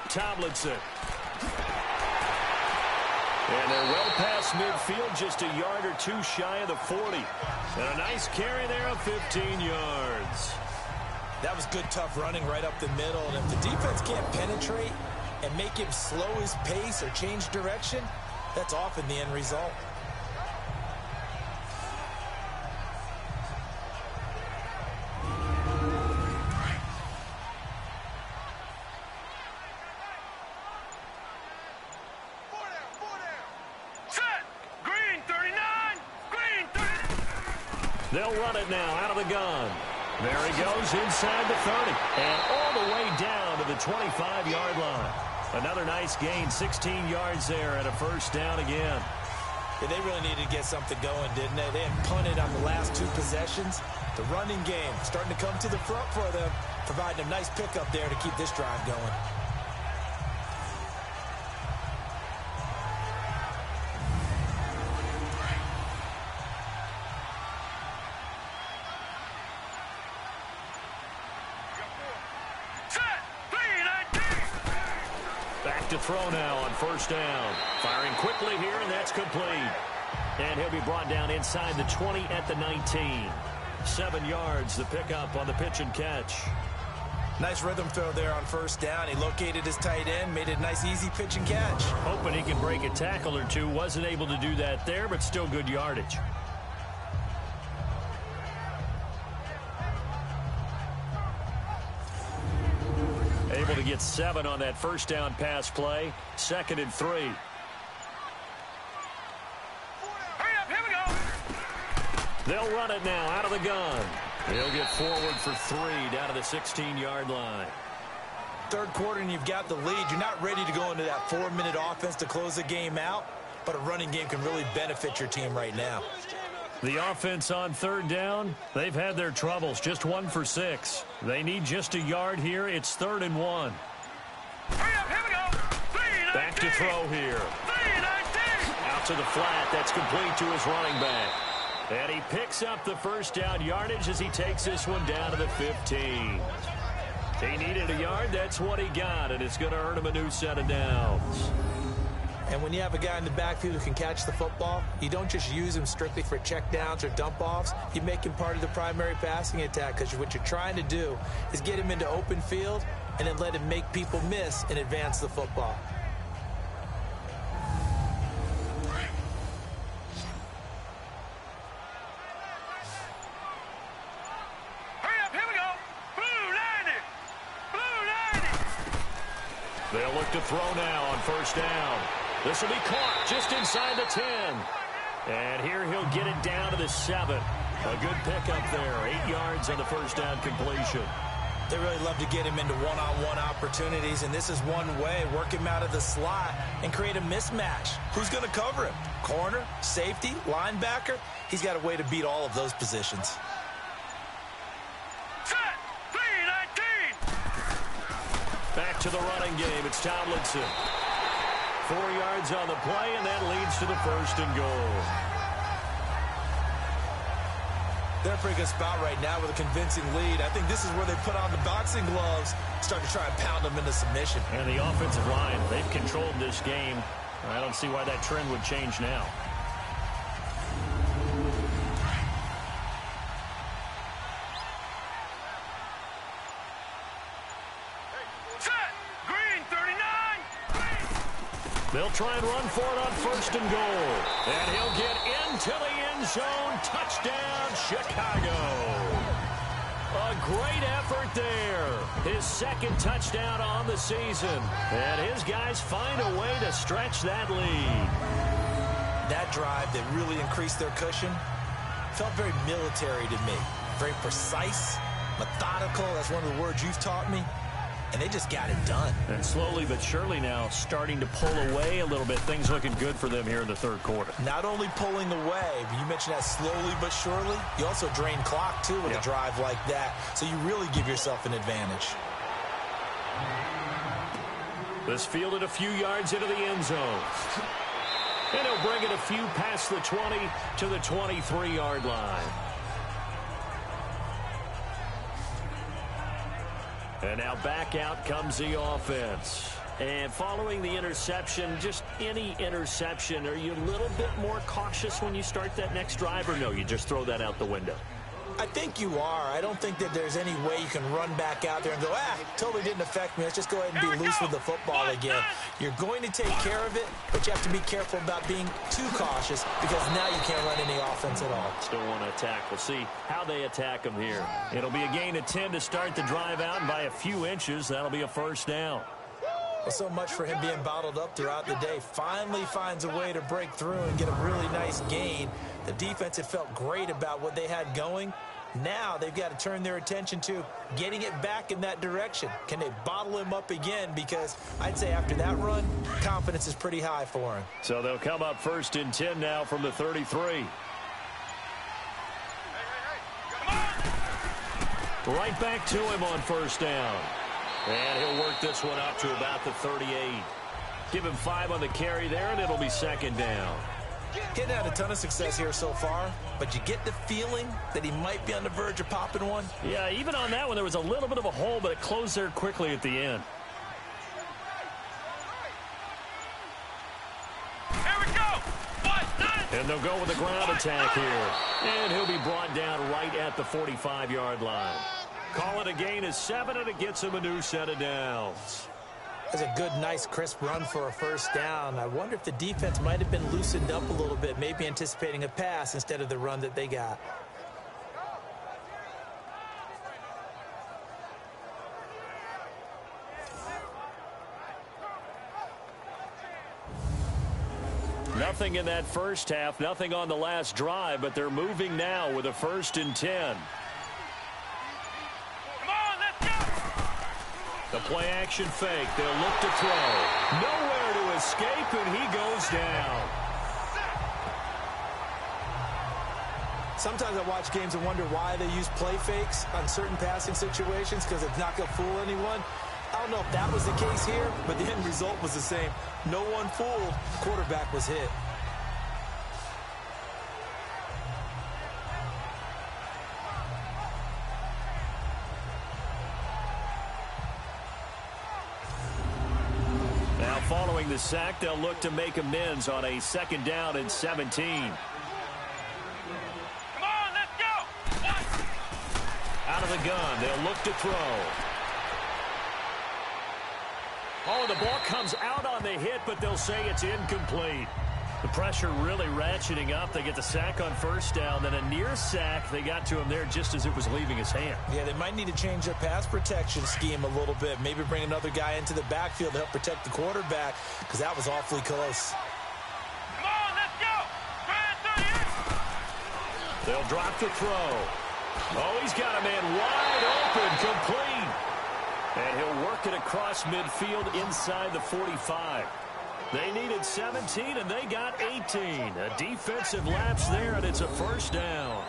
Tomlinson. And they're well past midfield, just a yard or 2 shy of the 40. And a nice carry there of 15 yards. That was good, tough running right up the middle. And if the defense can't penetrate and make him slow his pace or change direction, that's often the end result. They'll run it now out of the gun. There he goes inside the 30 and all the way down to the 25-yard line. Another nice gain, 16 yards there and a 1st down again. Yeah, they really needed to get something going, didn't they? They had punted on the last 2 possessions. The running game starting to come to the front for them, providing a nice pickup there to keep this drive going. Back to throw now on 1st down. Firing quickly here, and that's complete. And he'll be brought down inside the 20 at the 19. 7 yards, the pickup on the pitch and catch. Nice rhythm throw there on 1st down. He located his tight end, made it a nice easy pitch and catch. Hoping he can break a tackle or 2. Wasn't able to do that there, but still good yardage. Able to get 7 on that 1st down pass play. 2nd and 3. Hurry up, here we go. They'll run it now out of the gun. He'll get forward for 3 down to the 16-yard line. Third quarter and you've got the lead. You're not ready to go into that 4-minute offense to close the game out, but a running game can really benefit your team right now. The offense on 3rd down, they've had their troubles. Just 1 for 6. They need just a yard here. It's 3rd and 1. Hurry up, here we go. 3-19. Back to throw here. 3-19. Out to the flat. That's complete to his running back. And he picks up the 1st down yardage as he takes this one down to the 15. He needed a yard. That's what he got, and it's going to earn him a new set of downs. And when you have a guy in the backfield who can catch the football, you don't just use him strictly for checkdowns or dump-offs. You make him part of the primary passing attack, because what you're trying to do is get him into open field and then let him make people miss and advance the football. Hurry up, here we go. Blue 90. Blue 90. They'll look to throw now on 1st down. This will be caught just inside the 10. And here he'll get it down to the 7. A good pickup there. 8 yards on the 1st down completion. They really love to get him into one-on-one opportunities, and this is one way. Work him out of the slot and create a mismatch. Who's going to cover him? Corner, safety, linebacker? He's got a way to beat all of those positions. Set. 3-19. Back to the running game. It's Tomlinson. 4 yards on the play, and that leads to the 1st and goal. They're in a pretty good spot right now with a convincing lead. I think this is where they put on the boxing gloves, start to try and pound them into submission. And the offensive line, they've controlled this game. I don't see why that trend would change now. Set. Green 39. They'll try and run for it on 1st and goal. And he'll get into the end zone. Touchdown, Chicago. A great effort there. His 2nd touchdown on the season. And his guys find a way to stretch that lead. That drive that really increased their cushion felt very military to me. Very precise, methodical. That's one of the words you've taught me. And they just got it done. And slowly but surely now starting to pull away a little bit. Things looking good for them here in the 3rd quarter. Not only pulling away, but you mentioned that slowly but surely. You also drain clock, too, with a drive like that. So you really give yourself an advantage. This fielded a few yards into the end zone. And he'll bring it a few past the 20 to the 23-yard line. And now back out comes the offense. And following the interception, just any interception, are you a little bit more cautious when you start that next drive, or no, you just throw that out the window? I think you are. I don't think that there's any way you can run back out there and go, totally didn't affect me. Let's just go ahead and be loose with the football again. You're going to take care of it, but you have to be careful about being too cautious because now you can't run any offense at all. Still want to attack. We'll see how they attack them here. It'll be a gain of 10 to start the drive out, and by a few inches, that'll be a 1st down. Well, so much for him being bottled up throughout the day. Finally finds a way to break through and get a really nice gain. The defense had felt great about what they had going. Now they've got to turn their attention to getting it back in that direction. Can they bottle him up again? Because I'd say after that run, confidence is pretty high for him. So they'll come up 1st and 10 now from the 33. Right back to him on 1st down. And he'll work this one up to about the 38. Give him 5 on the carry there, and it'll be 2nd down. He's had a ton of success here so far, but you get the feeling that he might be on the verge of popping one. Yeah, even on that one, there was a little bit of a hole, but it closed there quickly at the end. Here we go. And they'll go with a ground attack here. And he'll be brought down right at the 45-yard line. Call it a gain of 7, and it gets him a new set of downs. That's a good, nice, crisp run for a 1st down. I wonder if the defense might have been loosened up a little bit, maybe anticipating a pass instead of the run that they got. Nothing in that 1st half, nothing on the last drive, but they're moving now with a 1st and 10. The play action fake. They'll look to throw. Nowhere to escape, and he goes down. Sometimes I watch games and wonder why they use play fakes on certain passing situations because it's not going to fool anyone. I don't know if that was the case here, but the end result was the same. No one fooled. Quarterback was hit. Following the sack, they'll look to make amends on a 2nd down and 17. Come on, let's go. Out of the gun, they'll look to throw. Oh, the ball comes out on the hit, but they'll say it's incomplete. The pressure really ratcheting up. They get the sack on 1st down, then a near sack. They got to him there just as it was leaving his hand. Yeah, they might need to change their pass protection scheme a little bit. Maybe bring another guy into the backfield to help protect the quarterback because that was awfully close. Come on, let's go. 38. They'll drop the throw. Oh, he's got a man wide open, complete. And he'll work it across midfield inside the 45. They needed 17, and they got 18. A defensive lapse there, and it's a first down.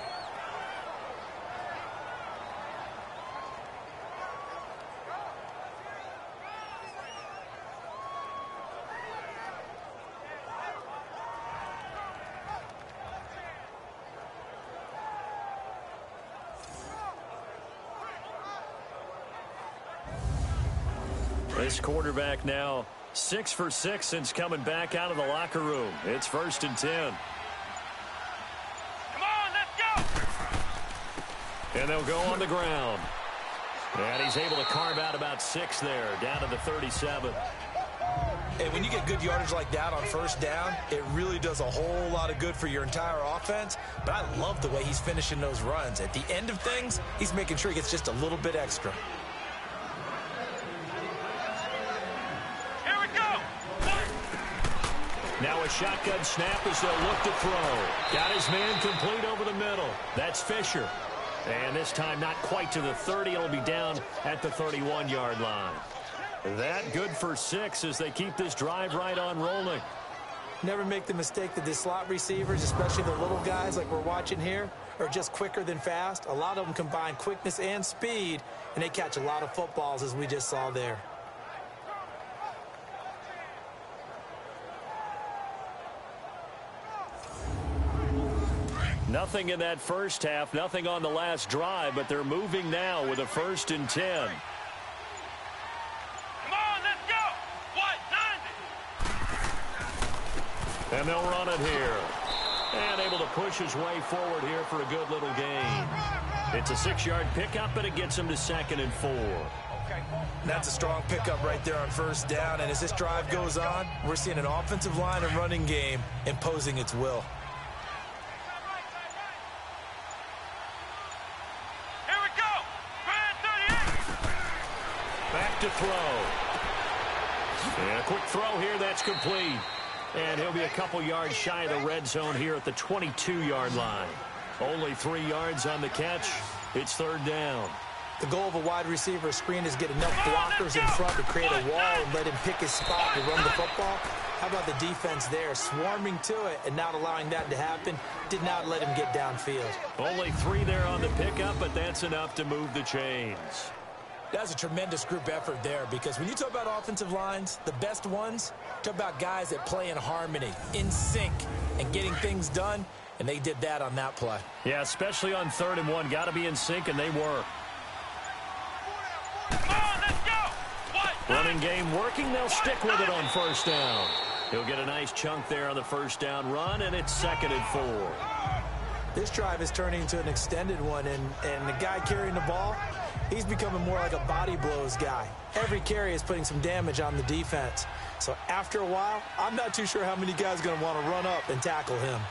This quarterback now 6 for 6 since coming back out of the locker room. It's 1st and 10. Come on, let's go! And they'll go on the ground. And he's able to carve out about 6 there, down to the 37. And when you get good yardage like that on first down, it really does a whole lot of good for your entire offense. But I love the way he's finishing those runs. At the end of things, he's making sure he gets just a little bit extra. Now a shotgun snap as they'll look to throw. Got his man complete over the middle. That's Fisher. And this time not quite to the 30. It'll be down at the 31-yard line. That good for 6 as they keep this drive right on rolling. Never make the mistake that the slot receivers, especially the little guys like we're watching here, are just quicker than fast. A lot of them combine quickness and speed, and they catch a lot of footballs as we just saw there. Nothing in that first half, nothing on the last drive, but they're moving now with a 1st and 10. Come on, let's go! What, 90? And they'll run it here. And able to push his way forward here for a good little gain. It's a 6-yard pickup, but it gets him to 2nd and 4. That's a strong pickup right there on first down. And as this drive goes on, we're seeing an offensive line and running game imposing its will. To throw. And a quick throw here, that's complete. And he'll be a couple yards shy of the red zone here at the 22-yard line. Only 3 yards on the catch. It's 3rd down. The goal of a wide receiver screen is get enough blockers in front to create a wall and let him pick his spot to run the football. How about the defense there, swarming to it and not allowing that to happen? Did not let him get downfield. Only 3 there on the pickup, but that's enough to move the chains. That's a tremendous group effort there, because when you talk about offensive lines, the best ones, talk about guys that play in harmony, in sync, and getting things done, and they did that on that play. Yeah, especially on 3rd and 1. Got to be in sync, and they were. Come on, let's go! What? Running game working. They'll stick with it on 1st down. He'll get a nice chunk there on the 1st down run, and it's 2nd and 4. This drive is turning into an extended one, and the guy carrying the ball, he's becoming more like a body blows guy. Every carry is putting some damage on the defense. So after a while, I'm not too sure how many guys are going to want to run up and tackle him.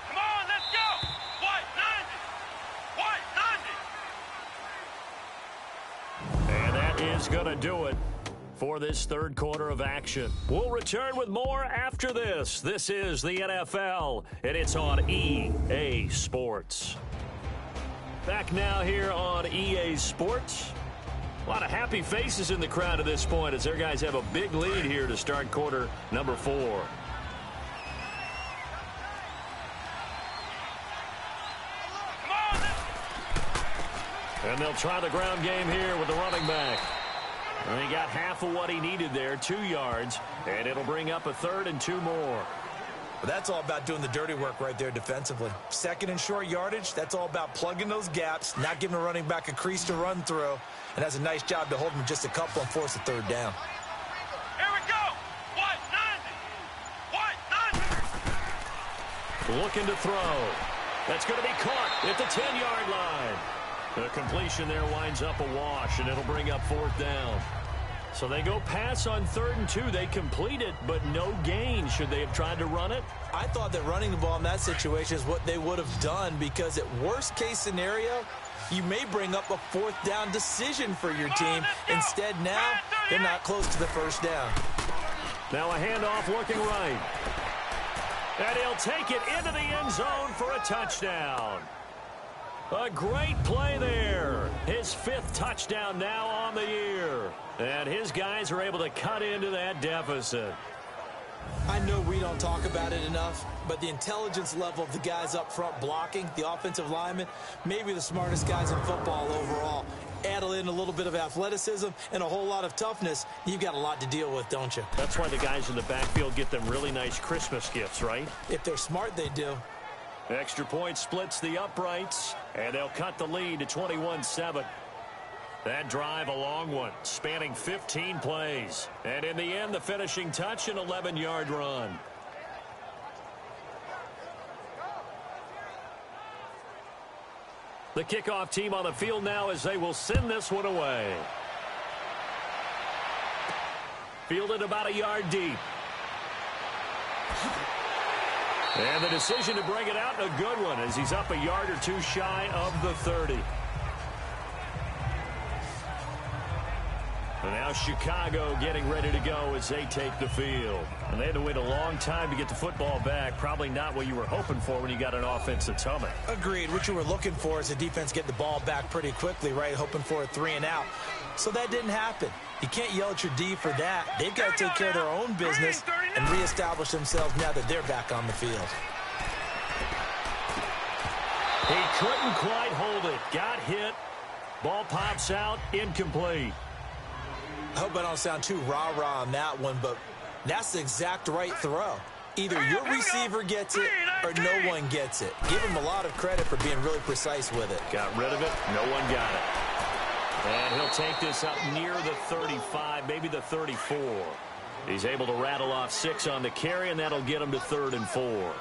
Come on, let's go! What, 90? What, 90? And that is going to do it for this 3rd quarter of action. We'll return with more after this. This is the NFL, and it's on EA Sports. Back now here on EA Sports. A lot of happy faces in the crowd at this point as their guys have a big lead here to start quarter number 4. And they'll try the ground game here with the running back. And he got half of what he needed there, 2 yards, and it'll bring up a 3rd and 2 more. Well, that's all about doing the dirty work right there defensively. 2nd and short yardage, that's all about plugging those gaps, not giving a running back a crease to run through, and has a nice job to hold him just a couple and force a 3rd down. Here we go! What, 90? What, 90? Looking to throw. That's going to be caught at the 10-yard line. The completion there winds up a wash, and it'll bring up 4th down. So they go pass on 3rd and 2. They complete it, but no gain. Should they have tried to run it? I thought that running the ball in that situation is what they would have done, because at worst case scenario, you may bring up a 4th down decision for your team. Instead now, they're not close to the 1st down. Now a handoff looking right. And he'll take it into the end zone for a touchdown. A great play there. His 5th touchdown now on the year. And his guys are able to cut into that deficit. I know we don't talk about it enough, but the intelligence level of the guys up front blocking, the offensive linemen, maybe the smartest guys in football overall. Add in a little bit of athleticism and a whole lot of toughness, you've got a lot to deal with, don't you? That's why the guys in the backfield get them really nice Christmas gifts, right? If they're smart, they do. Extra point splits the uprights, and they'll cut the lead to 21-7. That drive, a long one, spanning 15 plays. And in the end, the finishing touch, an 11-yard run. The kickoff team on the field now as they will send this one away. Fielded about a yard deep. And the decision to bring it out, a good one, as he's up a yard or two shy of the 30. And now Chicago getting ready to go as they take the field. And they had to wait a long time to get the football back. Probably not what you were hoping for when you got an offense that's humming. Agreed. What you were looking for is the defense get the ball back pretty quickly, right? Hoping for a 3-and-out. So that didn't happen. You can't yell at your D for that. They've got to take care of their own business and reestablish themselves now that they're back on the field. He couldn't quite hold it. Got hit. Ball pops out. Incomplete. I hope I don't sound too rah-rah on that one, but that's the exact right throw. Either your receiver gets it or no one gets it. Give him a lot of credit for being really precise with it. Got rid of it. No one got it. And he'll take this up near the 35, maybe the 34. He's able to rattle off 6 on the carry, and that'll get him to 3rd and 4.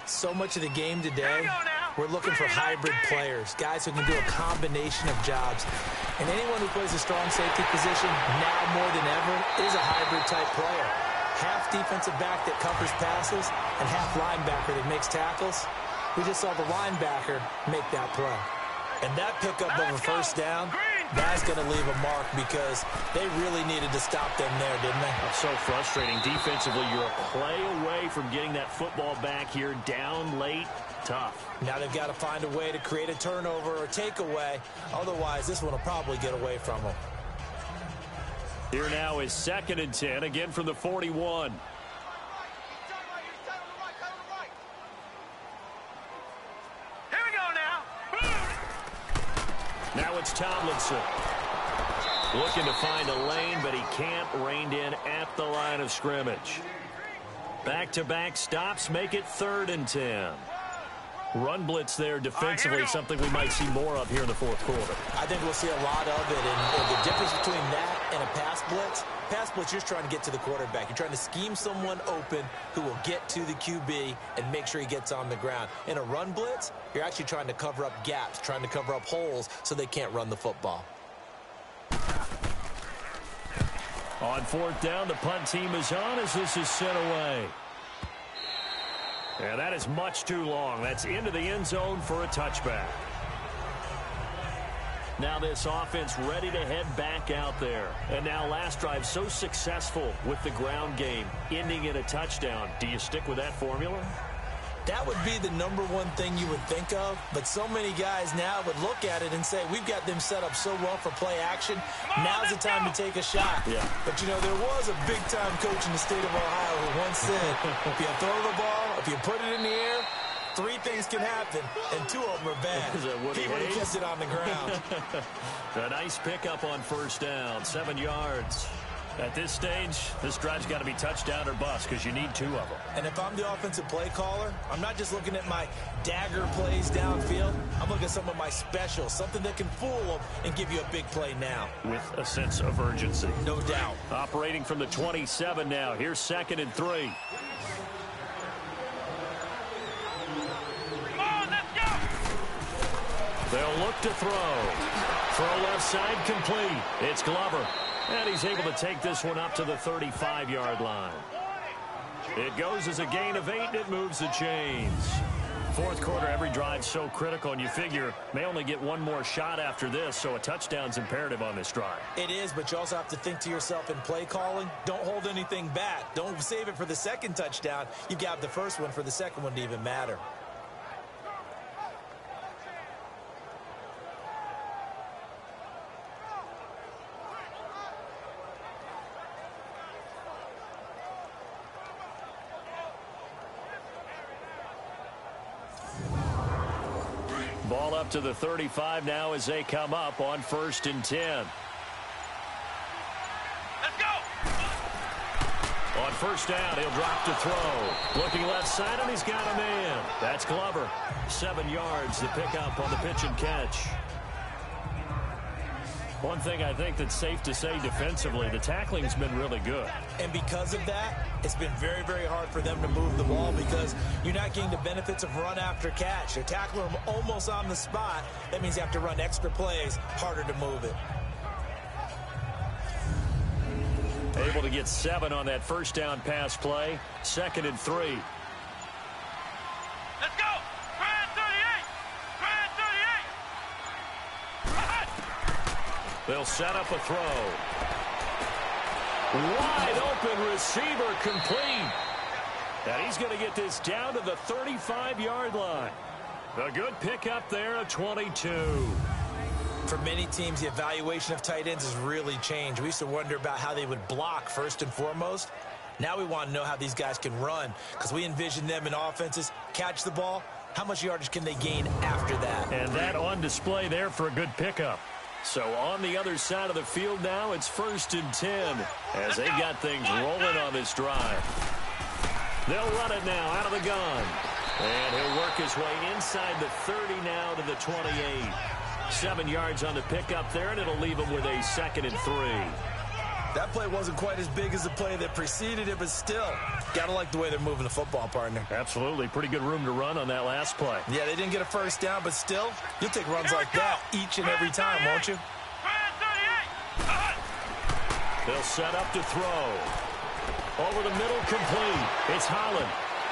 So much of the game today, we're looking for hybrid players, guys who can do a combination of jobs. And anyone who plays a strong safety position, now more than ever, is a hybrid-type player. Half defensive back that covers passes and half linebacker that makes tackles. We just saw the linebacker make that play. And that pickup of a first down, that's going to leave a mark because they really needed to stop them there, didn't they? So frustrating. Defensively, you're a play away from getting that football back here down late. Tough. Now they've got to find a way to create a turnover or takeaway. Otherwise, this one will probably get away from them. Here now is 2nd and 10, again from the 41. Here we go now. Now it's Tomlinson. Looking to find a lane, but he can't. Reined in at the line of scrimmage. Back-to-back stops make it 3rd and 10. Run blitz there defensively, something we might see more of here in the 4th quarter. I think we'll see a lot of it, and the difference between that and a pass blitz, you're just trying to get to the quarterback. You're trying to scheme someone open who will get to the QB and make sure he gets on the ground. In a run blitz, you're actually trying to cover up gaps, trying to cover up holes so they can't run the football. On 4th down, the punt team is on as this is sent away. And that is much too long. That's into the end zone for a touchback. Now this offense ready to head back out there. And now last drive so successful with the ground game, ending in a touchdown. Do you stick with that formula? That would be the number one thing you would think of, but so many guys now would look at it and say, we've got them set up so well for play action, now's the time to take a shot. Yeah. But, you know, there was a big-time coach in the state of Ohio who once said, if you throw the ball, if you put it in the air, 3 things can happen, and 2 of them are bad. He would have kept it on the ground. A nice pickup on 1st down, 7 yards. At this stage, this drive's got to be touchdown or bust because you need 2 of them. And if I'm the offensive play caller, I'm not just looking at my dagger plays downfield. I'm looking at some of my specials, something that can fool them and give you a big play now. With a sense of urgency. No doubt. Operating from the 27 now. Here's 2nd and 3. Come on, let's go. They'll look to throw. Throw left side complete. It's Glover. And he's able to take this one up to the 35-yard line. It goes as a gain of 8, and it moves the chains. 4th quarter, every drive so critical, and you figure may only get 1 more shot after this, so a touchdown's imperative on this drive. It is, but you also have to think to yourself in play calling, don't hold anything back. Don't save it for the 2nd touchdown. You've got the first one for the 2nd one to even matter. Ball up to the 35 now as they come up on 1st and 10. Let's go. On 1st down, he'll drop to throw. Looking left side, and he's got a man. That's Glover. 7 yards, the pickup on the pitch and catch. One thing I think that's safe to say defensively, the tackling's been really good. And because of that, it's been very, very hard for them to move the ball because you're not getting the benefits of run after catch. You're tackling them almost on the spot. That means you have to run extra plays, harder to move it. Able to get 7 on that 1st down pass play. 2nd and 3. Let's go. Try 38. Try 38. They'll set up a throw. Wide open receiver complete. And he's going to get this down to the 35-yard line. A good pickup there of 22. For many teams, the evaluation of tight ends has really changed. We used to wonder about how they would block first and foremost. Now we want to know how these guys can run because we envision them in offenses, catch the ball. How much yardage can they gain after that? And that on display there for a good pickup. So on the other side of the field now, it's 1st and 10 as they got things rolling on this drive. They'll run it now out of the gun. And he'll work his way inside the 30 now to the 28. 7 yards on the pickup there, and it'll leave him with a 2nd and 3. That play wasn't quite as big as the play that preceded it, but still, gotta like the way they're moving the football, partner. Absolutely. Pretty good room to run on that last play. Yeah, they didn't get a 1st down, but still, you'll take runs like that each and every time, won't you? They'll set up to throw. Over the middle, complete. It's Holland.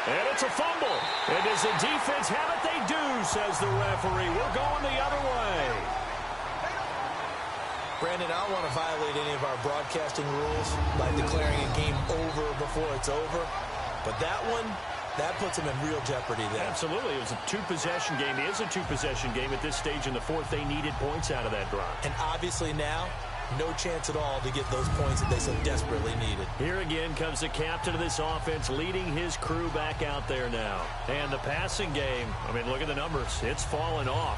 And it's a fumble. And does the defense have it? They do, says the referee. We're going the other way. Brandon, I don't want to violate any of our broadcasting rules by declaring a game over before it's over. But that one, that puts them in real jeopardy there. Absolutely. It was a 2-possession game. It is a 2-possession game at this stage in the 4th. They needed points out of that drive. And obviously now, no chance at all to get those points that they so desperately needed. Here again comes the captain of this offense leading his crew back out there now. And the passing game, I mean, look at the numbers. It's fallen off.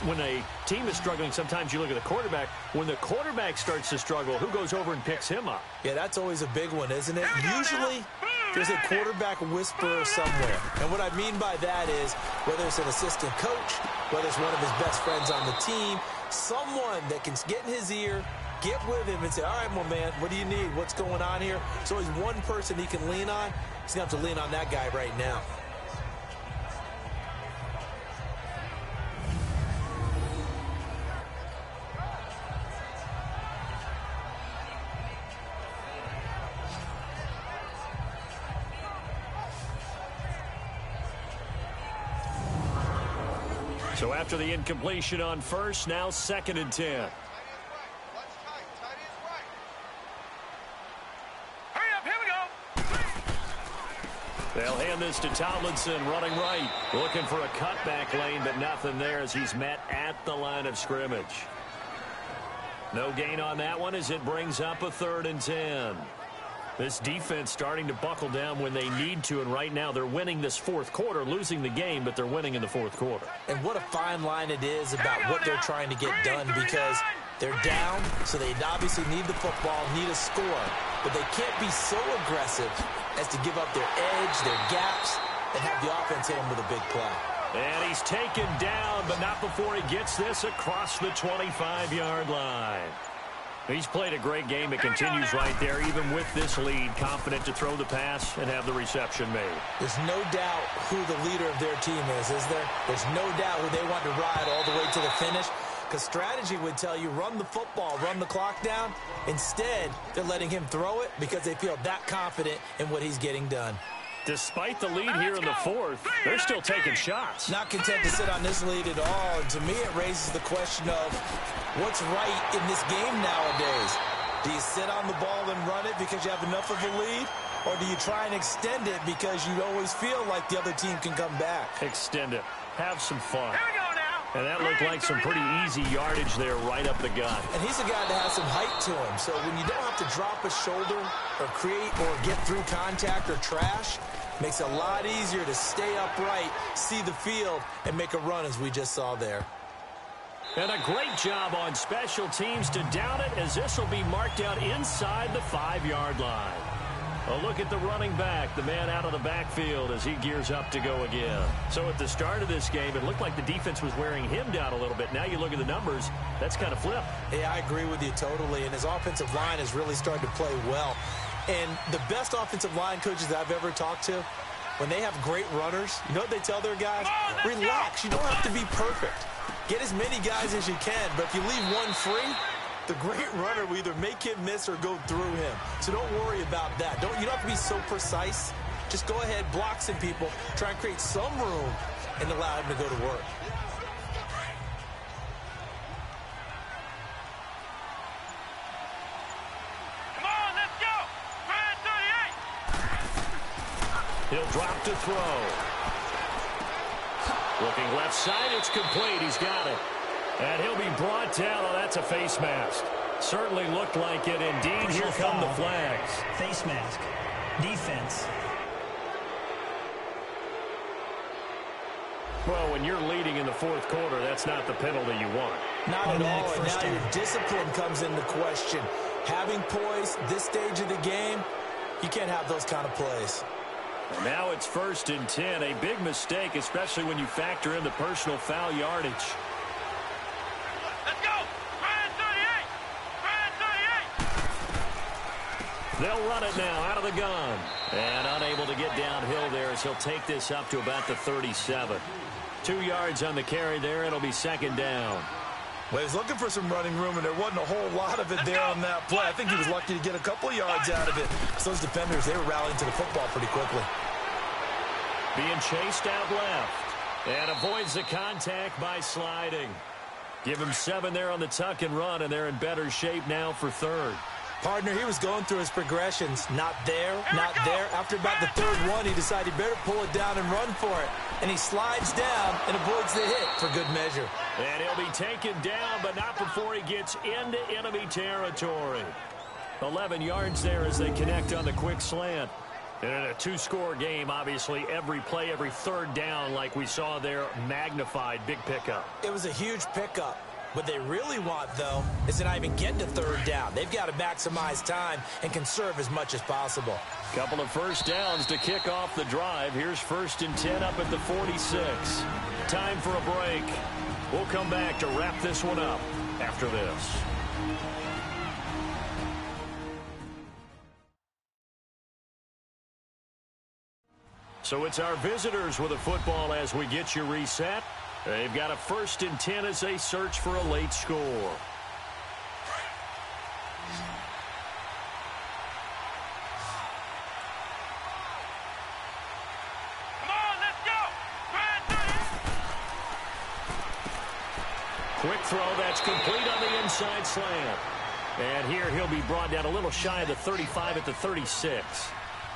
When a team is struggling, sometimes you look at the quarterback. When the quarterback starts to struggle, who goes over and picks him up? Yeah, that's always a big one, isn't it? Usually, there's a quarterback whisperer somewhere. And what I mean by that is, whether it's an assistant coach, whether it's one of his best friends on the team, someone that can get in his ear, get with him and say, all right, my man, what do you need? What's going on here? So there's one person he can lean on. He's going to have to lean on that guy right now. So after the incompletion on 1st, now 2nd and 10. They'll hand this to Tomlinson, running right. Looking for a cutback lane, but nothing there as he's met at the line of scrimmage. No gain on that one as it brings up a 3rd and 10. This defense starting to buckle down when they need to, and right now they're winning this 4th quarter, losing the game, but they're winning in the 4th quarter. And what a fine line it is about what they're trying to get done because they're down, so they obviously need the football, need a score, but they can't be so aggressive as to give up their edge, their gaps, and have the offense hit them with a big play. And he's taken down, but not before he gets this across the 25-yard line. He's played a great game. It continues right there, even with this lead, confident to throw the pass and have the reception made. There's no doubt who the leader of their team is there? There's no doubt who they want to ride all the way to the finish. Because strategy would tell you, run the football, run the clock down. Instead, they're letting him throw it because they feel that confident in what he's getting done. Despite the lead here in the 4th, they're still taking shots. Not content to sit on this lead at all. And to me, it raises the question of what's right in this game nowadays. Do you sit on the ball and run it because you have enough of a lead? Or do you try and extend it because you always feel like the other team can come back? Extend it. Have some fun. Here we go now. And that looked like some pretty easy yardage there right up the gut. And he's a guy that has some height to him. So when you don't have to drop a shoulder or create or get through contact or trash, makes it a lot easier to stay upright, see the field, and make a run as we just saw there. And a great job on special teams to down it, as this will be marked out inside the 5-yard line. A look at the running back, the man out of the backfield as he gears up to go again. So at the start of this game, it looked like the defense was wearing him down a little bit. Now you look at the numbers, that's kind of flipped. Yeah, I agree with you totally. And his offensive line has really started to play well. And the best offensive line coaches that I've ever talked to, when they have great runners, you know what they tell their guys? Relax. You don't have to be perfect. Get as many guys as you can, but if you leave one free, the great runner will either make him miss or go through him. So don't worry about that. You don't have to be so precise. Just go ahead, block some people, try and create some room, and allow him to go to work. Come on, let's go. Brand 38. He'll drop to throw. Looking left side, it's complete. He's got it. And he'll be brought down. Oh, that's a face mask. Certainly looked like it indeed. Here come the flags. Face mask. Defense. Well, when you're leading in the fourth quarter, that's not the penalty you want. Not at all. And now your discipline comes into question. Having poise this stage of the game, you can't have those kind of plays. And now it's 1st and 10. A big mistake, especially when you factor in the personal foul yardage. Let's go. Brand 38. Brand 38. They'll run it now out of the gun. And unable to get downhill there as he'll take this up to about the 37. 2 yards on the carry there. It'll be 2nd down. Well, he was looking for some running room, and there wasn't a whole lot of it there on that play. I think he was lucky to get a couple of yards out of it. So those defenders, they were rallying to the football pretty quickly. Being chased out left. And avoids the contact by sliding. Give him 7 there on the tuck and run, and they're in better shape now for 3rd. Partner, he was going through his progressions. Not there, not there. After about the 3rd one, he decided he better pull it down and run for it. And he slides down and avoids the hit for good measure. And he'll be taken down, but not before he gets into enemy territory. 11 yards there as they connect on the quick slant. And in a 2-score game, obviously, every play, every 3rd down, like we saw there, magnified, big pickup. It was a huge pickup. What they really want, though, is to not even get to 3rd down. They've got to maximize time and conserve as much as possible. Couple of 1st downs to kick off the drive. Here's 1st and 10 up at the 46. Time for a break. We'll come back to wrap this one up after this. So it's our visitors with a football as we get you reset. They've got a 1st and 10 as they search for a late score. Come on, let's go. Brand 38. Quick throw, that's complete on the inside slant. And here he'll be brought down a little shy of the 35 at the 36.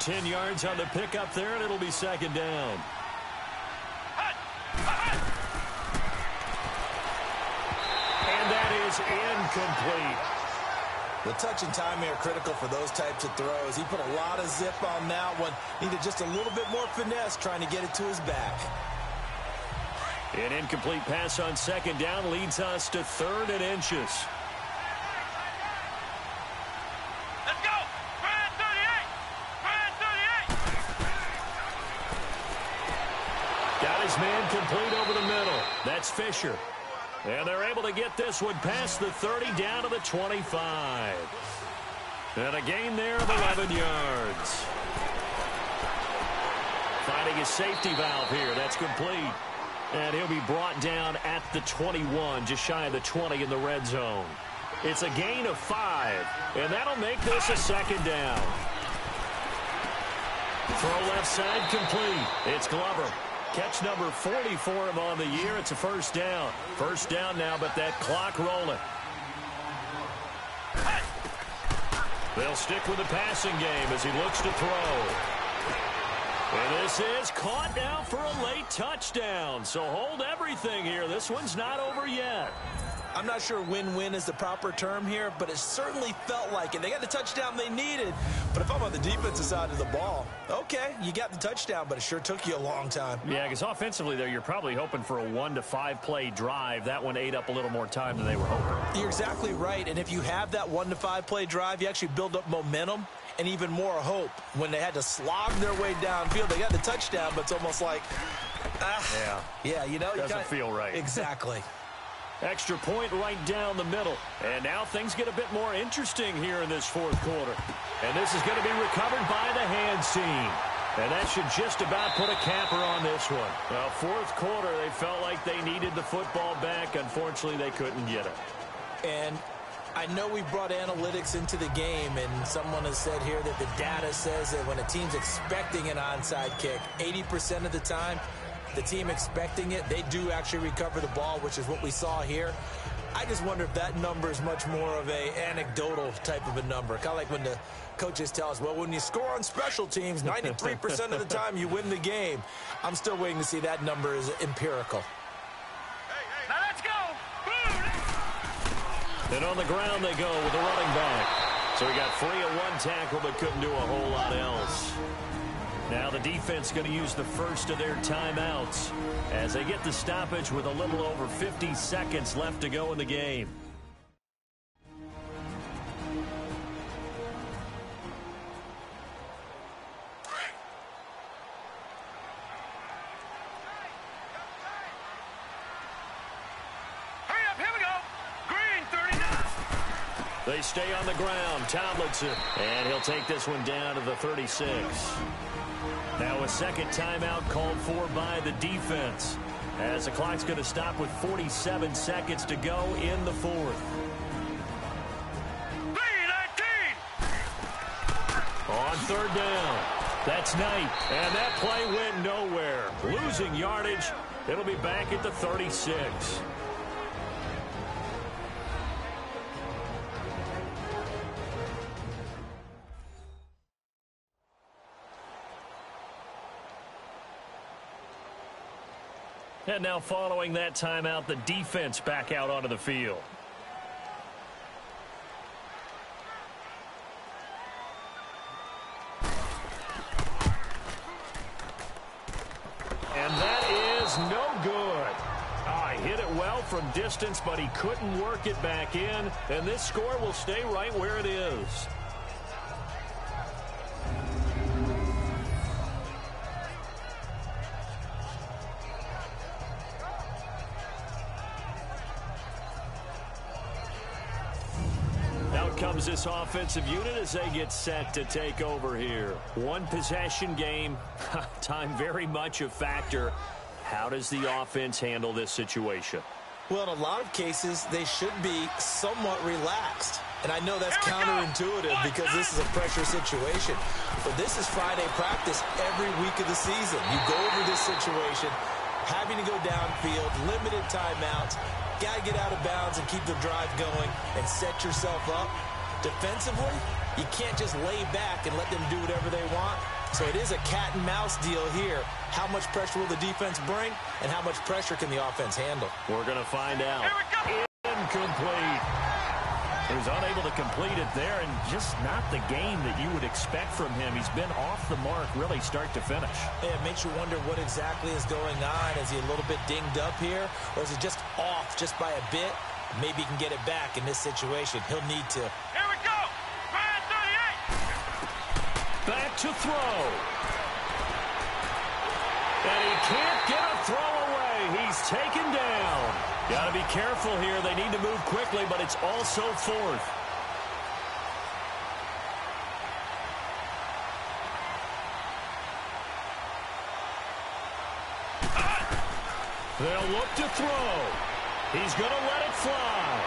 10 yards on the pickup there, and it'll be 2nd down. And that is incomplete. The touch and timing are critical for those types of throws. He put a lot of zip on that one. Needed just a little bit more finesse trying to get it to his back. An incomplete pass on 2nd down leads us to 3rd and inches. Let's go. Brand 38. Brand 38. Got his man complete over the middle. That's Fisher. And they're able to get this one past the 30 down to the 25. And a gain there of 11 yards. Finding his safety valve here. That's complete. And he'll be brought down at the 21, just shy of the 20 in the red zone. It's a gain of 5, and that'll make this a 2nd down. Throw left side complete. It's Glover. Catch number 40 for him on the year. It's a 1st down. 1st down now, but that clock rolling. They'll stick with the passing game as he looks to throw. And this is caught now for a late touchdown. So hold everything here. This one's not over yet. I'm not sure win-win is the proper term here, but it certainly felt like it. They got the touchdown they needed. But if I'm on the defensive side of the ball, okay, you got the touchdown, but it sure took you a long time. Yeah, because offensively there, you're probably hoping for a 1 to 5 play drive. That one ate up a little more time than they were hoping. You're exactly right. And if you have that 1 to 5 play drive, you actually build up momentum and even more hope. When they had to slog their way downfield, they got the touchdown, but it's almost like, yeah, you know, doesn't feel right. Exactly. Extra point right down the middle. And now things get a bit more interesting here in this fourth quarter. And this is going to be recovered by the hands team. And that should just about put a capper on this one. Well, fourth quarter, they felt like they needed the football back. Unfortunately, they couldn't get it. And I know we brought analytics into the game, and someone has said here that the data says that when a team's expecting an onside kick, 80% of the time, the team expecting it, they do actually recover the ball, which is what we saw here. I just wonder if that number is much more of a anecdotal type of a number. Kind of like when the coaches tell us, well, when you score on special teams, 93% of the time you win the game. I'm still waiting to see that number is empirical. Now let's go. And on the ground they go with the running back. So he got free of one tackle but couldn't do a whole lot else. Now the defense going to use the first of their timeouts as they get the stoppage with a little over 50 seconds left to go in the game. Hurry up, here we go. Green 39. They stay on the ground. Tomlinson. And he'll take this one down to the 36. Now a second timeout called for by the defense as the clock's going to stop with 47 seconds to go in the fourth. 3-19. On third down. That's Knight. And that play went nowhere. Losing yardage. It'll be back at the 36. And now following that timeout, the defense back out onto the field. And that is no good. He hit it well from distance, but he couldn't work it back in. And this score will stay right where it is. Comes this offensive unit as they get set to take over here. One possession game. Time very much a factor. How does the offense handle this situation? Well, in a lot of cases, they should be somewhat relaxed. And I know that's counterintuitive because this is a pressure situation. But this is Friday practice every week of the season. You go over this situation, having to go downfield, limited timeouts, got to get out of bounds and keep the drive going and set yourself up. Defensively, you can't just lay back and let them do whatever they want. So it is a cat and mouse deal here. How much pressure will the defense bring and how much pressure can the offense handle? We're going to find out. Incomplete. He was unable to complete it there, and just not the game that you would expect from him. He's been off the mark really start to finish. Yeah, it makes you wonder what exactly is going on. Is he a little bit dinged up here, or is it just off just by a bit? Maybe he can get it back in this situation. He'll need to. Here we go. Ryan 38. Back to throw. And he can't get a throw away. He's taken down. Got to be careful here. They need to move quickly, but it's also fourth. They'll look to throw. He's going to let it fly.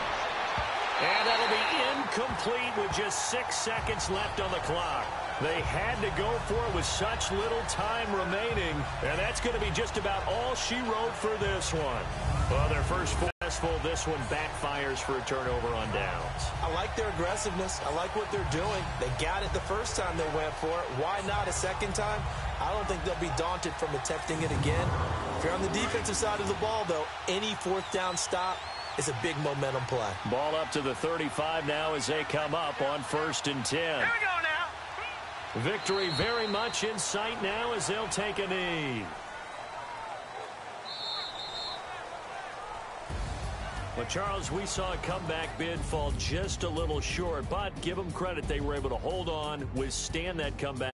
And that'll be incomplete with just 6 seconds left on the clock. They had to go for it with such little time remaining. And that's going to be just about all she wrote for this one. Well, their first successful. This one backfires for a turnover on downs. I like their aggressiveness. I like what they're doing. They got it the first time they went for it. Why not a second time? I don't think they'll be daunted from attempting it again. If you're on the defensive side of the ball, though, any fourth down stop, It's a big momentum play. Ball up to the 35 now as they come up on 1st and 10. Here we go now. Victory very much in sight now as they'll take a knee. Well, Charles, we saw a comeback bid fall just a little short, but give them credit. They were able to hold on, withstand that comeback.